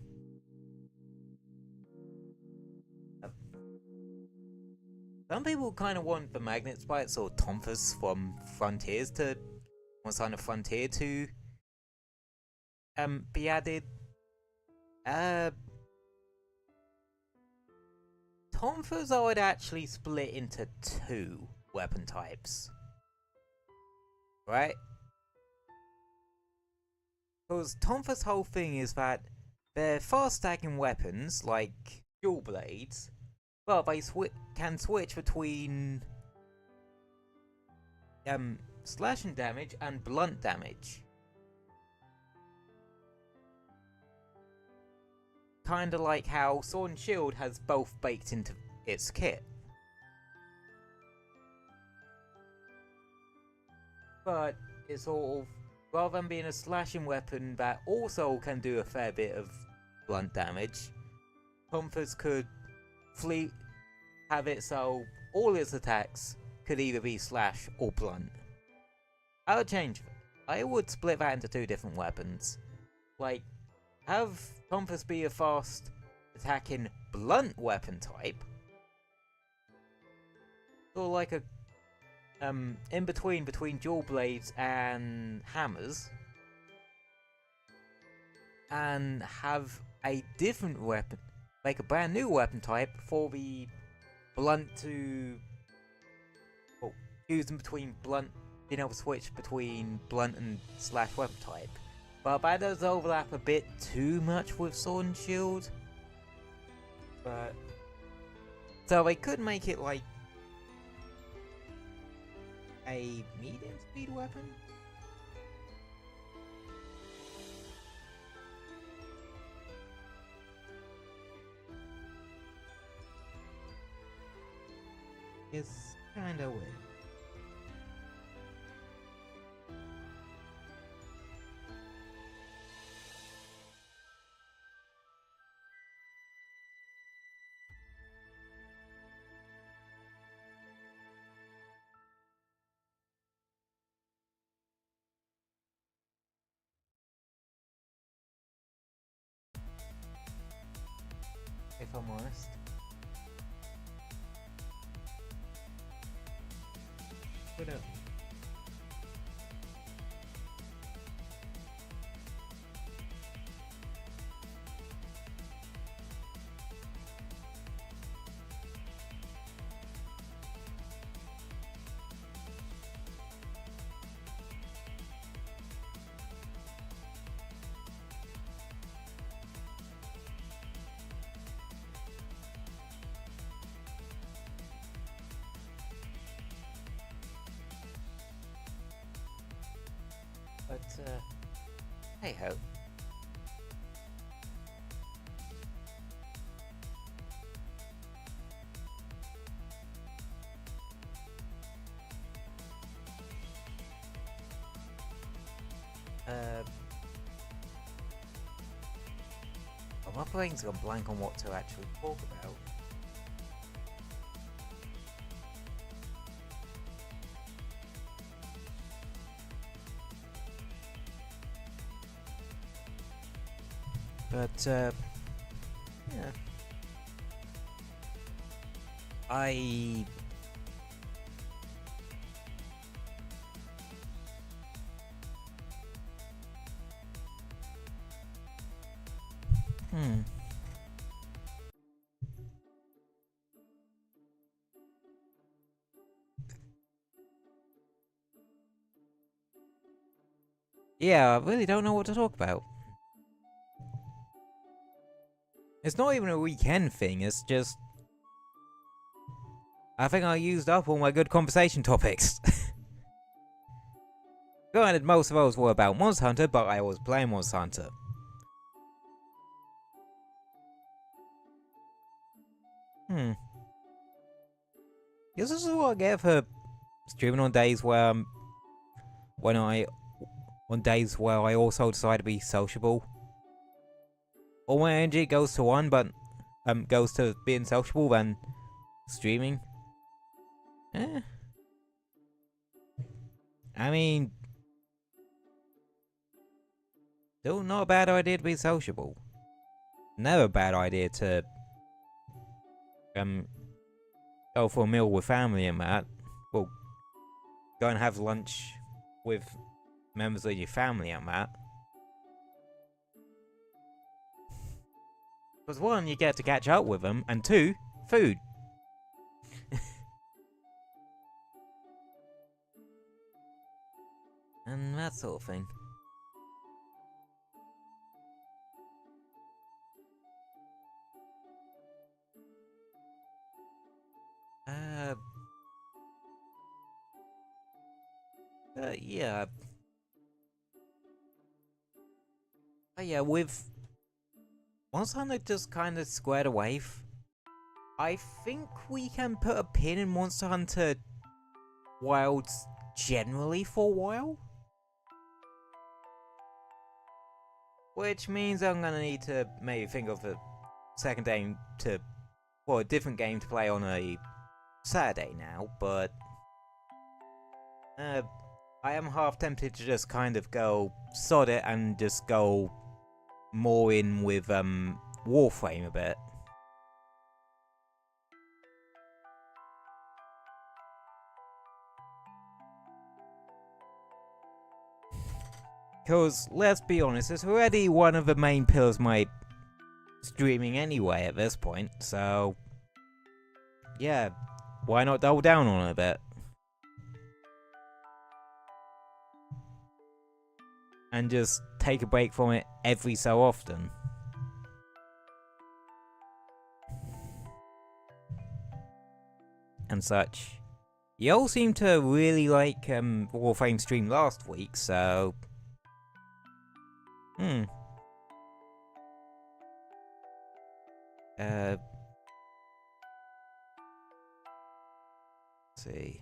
Some people kind of want the Magnet Sprites or Tonfas from Frontiers to Monster Hunter Frontier to be added. Tonfas I would actually split into 2 weapon types, right? Because Tonfa's whole thing is that they're fast stacking weapons like dual blades, but they can switch between slashing damage and blunt damage. Kinda like how Sword and Shield has both baked into its kit. But it's sort of, rather than being a slashing weapon that also can do a fair bit of blunt damage, Tonfas could have it so all its attacks could either be slash or blunt. I would change it. I would split that into 2 different weapons. Like, have Tonfas be a fast attacking blunt weapon type, or like a in between dual blades and hammers, and have a different weapon, make a brand new weapon type for the blunt to... well, choosing between blunt, being able to switch between blunt and slash weapon type. But that does overlap a bit too much with sword and shield. But... so they could make it like... a medium speed weapon? It's kinda weird. If I'm honest. But hey ho. My brain's gone blank on what to actually talk about. But, yeah. Yeah, I really don't know what to talk about. It's not even a weekend thing, it's just... I think I used up all my good conversation topics. Granted, most of those were about Monster Hunter, but I was playing Monster Hunter. This is what I get for streaming on days where on days where I also decide to be sociable. All my energy goes to one, but goes to being sociable than streaming. I mean, still not a bad idea to be sociable. Never a bad idea to go for a meal with family and that. Well, go and have lunch with members of your family and that. Because one, you get to catch up with them, and two, food. And that sort of thing. Yeah. Yeah, with Monster Hunter just kind of squared away. I think we can put a pin in Monster Hunter Wilds generally for a while. Which means I'm gonna need to maybe think of a second game to, well, a different game to play on a Saturday now, but I am half tempted to just kind of go sod it and just go more in with Warframe a bit. Because, let's be honest, it's already one of the main pillars of my streaming anyway at this point, so yeah, why not double down on it a bit? And just take a break from it every so often. And such. You all seem to really like Warframe stream last week, so... Let's see.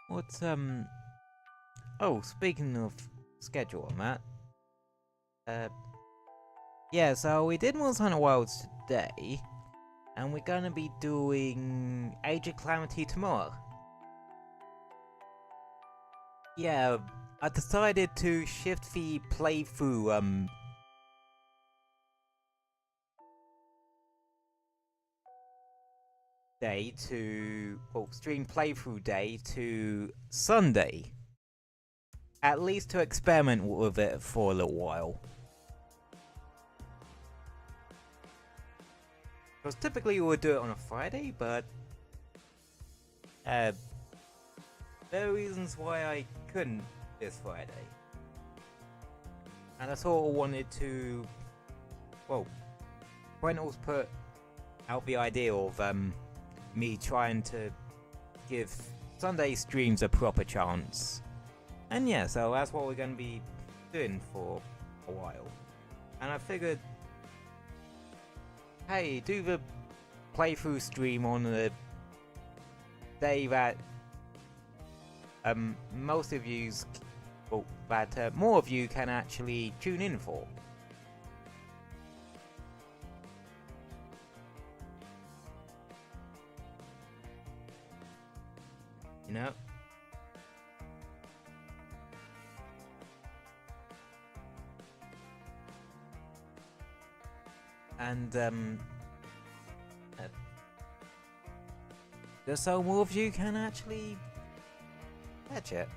What's oh, speaking of schedule on that. Yeah, so we did Monster Hunter Wilds today, and we're gonna be doing Age of Calamity tomorrow. Yeah, I decided to shift the playthrough day to, well, stream playthrough day to Sunday. At least to experiment with it for a little while. Because typically we would do it on a Friday, but there are reasons why I couldn't this Friday. And I sort of wanted to, well, Brentles put out the idea of me trying to give Sunday streams a proper chance. And yeah, so that's what we're going to be doing for a while. And I figured, hey, do the playthrough stream on the day that most of you's, well, that more of you can actually tune in for. You know? And just so more of you can actually catch it.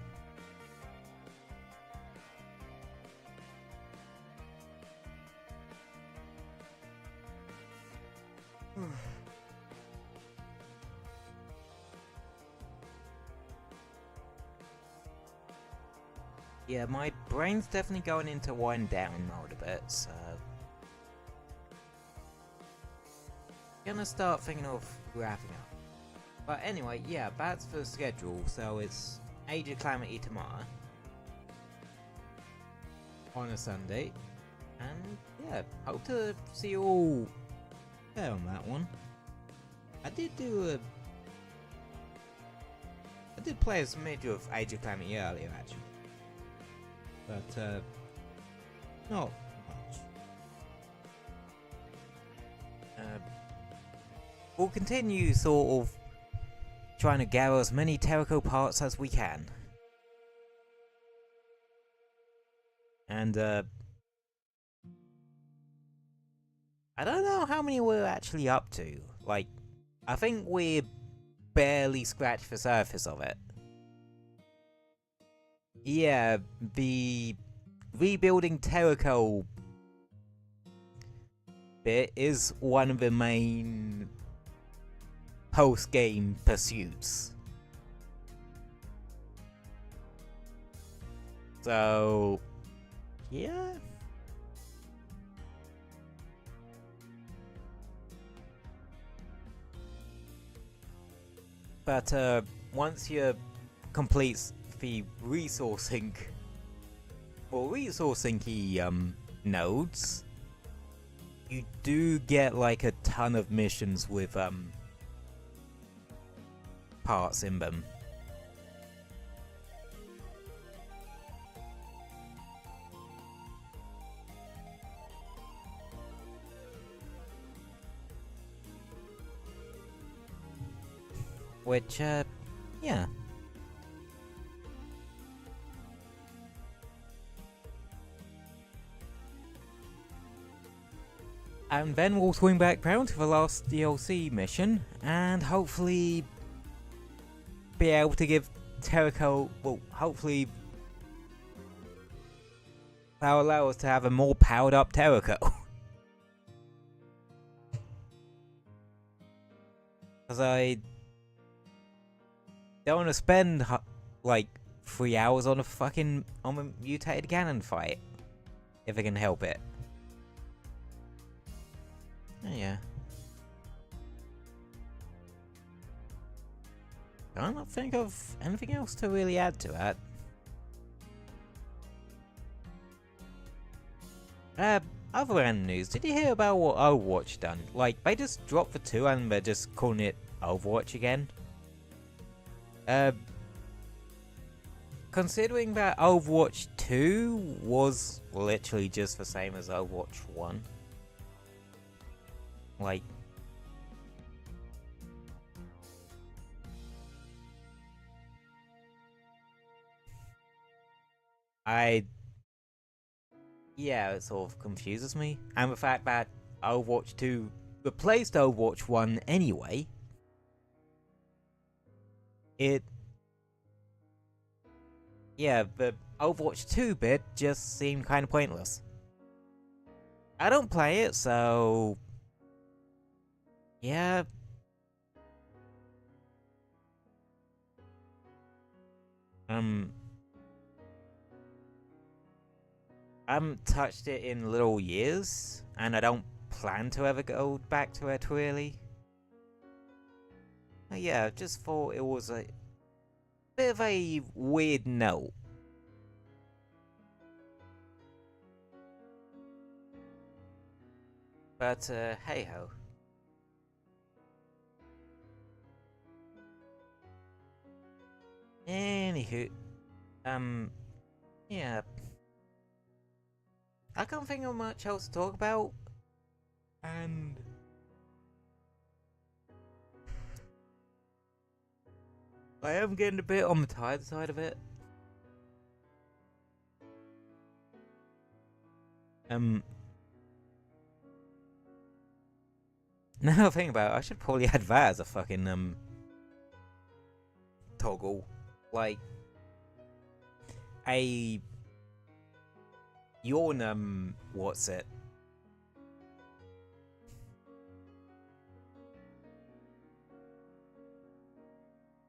Yeah, my brain's definitely going into wind down mode a bit, so gonna start thinking of wrapping up. But anyway, yeah, that's the schedule. So it's Age of Calamity tomorrow on a Sunday, and yeah, hope to see you all there on that one. I did play a smidge of Age of Calamity earlier actually, but not much. We'll continue sort of trying to gather as many Terrico parts as we can. And I don't know how many we're actually up to. Like, I think we barely scratched the surface of it. Yeah, the rebuilding Terrico bit is one of the main post-game pursuits. So, yeah. But once you complete the resourcing, or resourcing nodes, you do get like a ton of missions with parts in them. Which, yeah. And then we'll swing back round to the last DLC mission, and hopefully be able to give Terrico, well, hopefully that'll allow us to have a more powered up Terrico. Because I don't want to spend like 3 hours on a mutated cannon fight, if I can help it. Oh, yeah. I don't think of anything else to really add to that. Other random news, did you hear about what Overwatch done? Like, they just dropped the 2 and they're just calling it Overwatch again. Considering that Overwatch 2 was literally just the same as Overwatch 1. Like... Yeah, it sort of confuses me. And the fact that Overwatch 2 replaced Overwatch 1 anyway. Yeah, the Overwatch 2 bit just seemed kind of pointless. I don't play it, so... Yeah. I haven't touched it in little years, and I don't plan to ever go back to it really. Yeah, just thought it was a bit of a weird note. But, hey ho. Anywho, yeah. I can't think of much else to talk about, and I am getting a bit on the tired side of it. Now I think about it, I should probably add that as a fucking toggle, like a yawn what's it?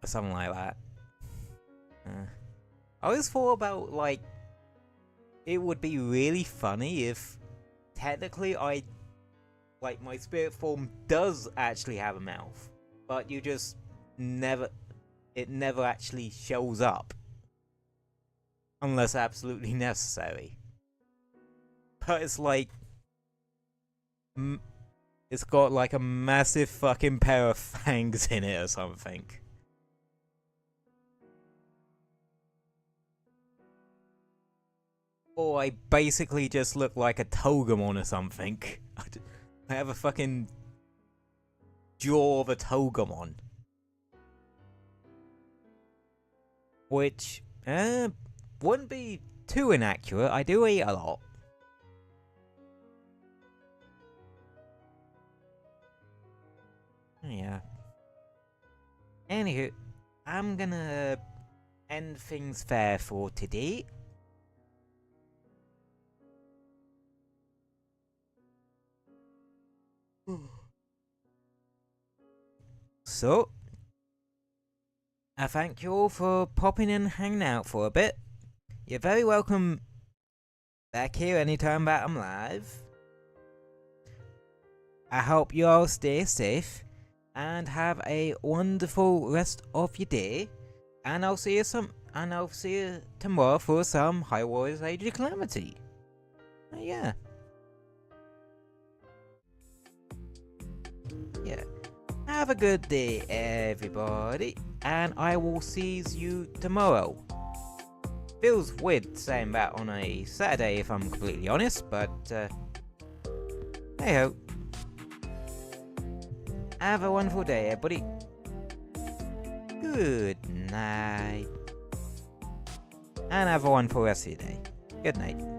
Or something like that. I always thought about, like, it would be really funny if technically like, my spirit form does actually have a mouth, but you just it never actually shows up. Unless absolutely necessary. But it's like... it's got like a massive fucking pair of fangs in it or something. Or I basically just look like a Togemon or something. I have a fucking jaw of a Togemon. Which, wouldn't be too inaccurate. I do eat a lot. Yeah. Anywho, I'm gonna end things there for today. So, I thank you all for popping in and hanging out for a bit. You're very welcome back here anytime that I'm live. I hope you all stay safe and have a wonderful rest of your day. And I'll see you tomorrow for some High Warriors Age of Calamity. Yeah. Yeah. Have a good day, everybody, and I will see you tomorrow. Feels weird saying that on a Saturday, if I'm completely honest, but hey ho. Have a wonderful day, everybody. Good night, and have a wonderful rest of your day. Good night.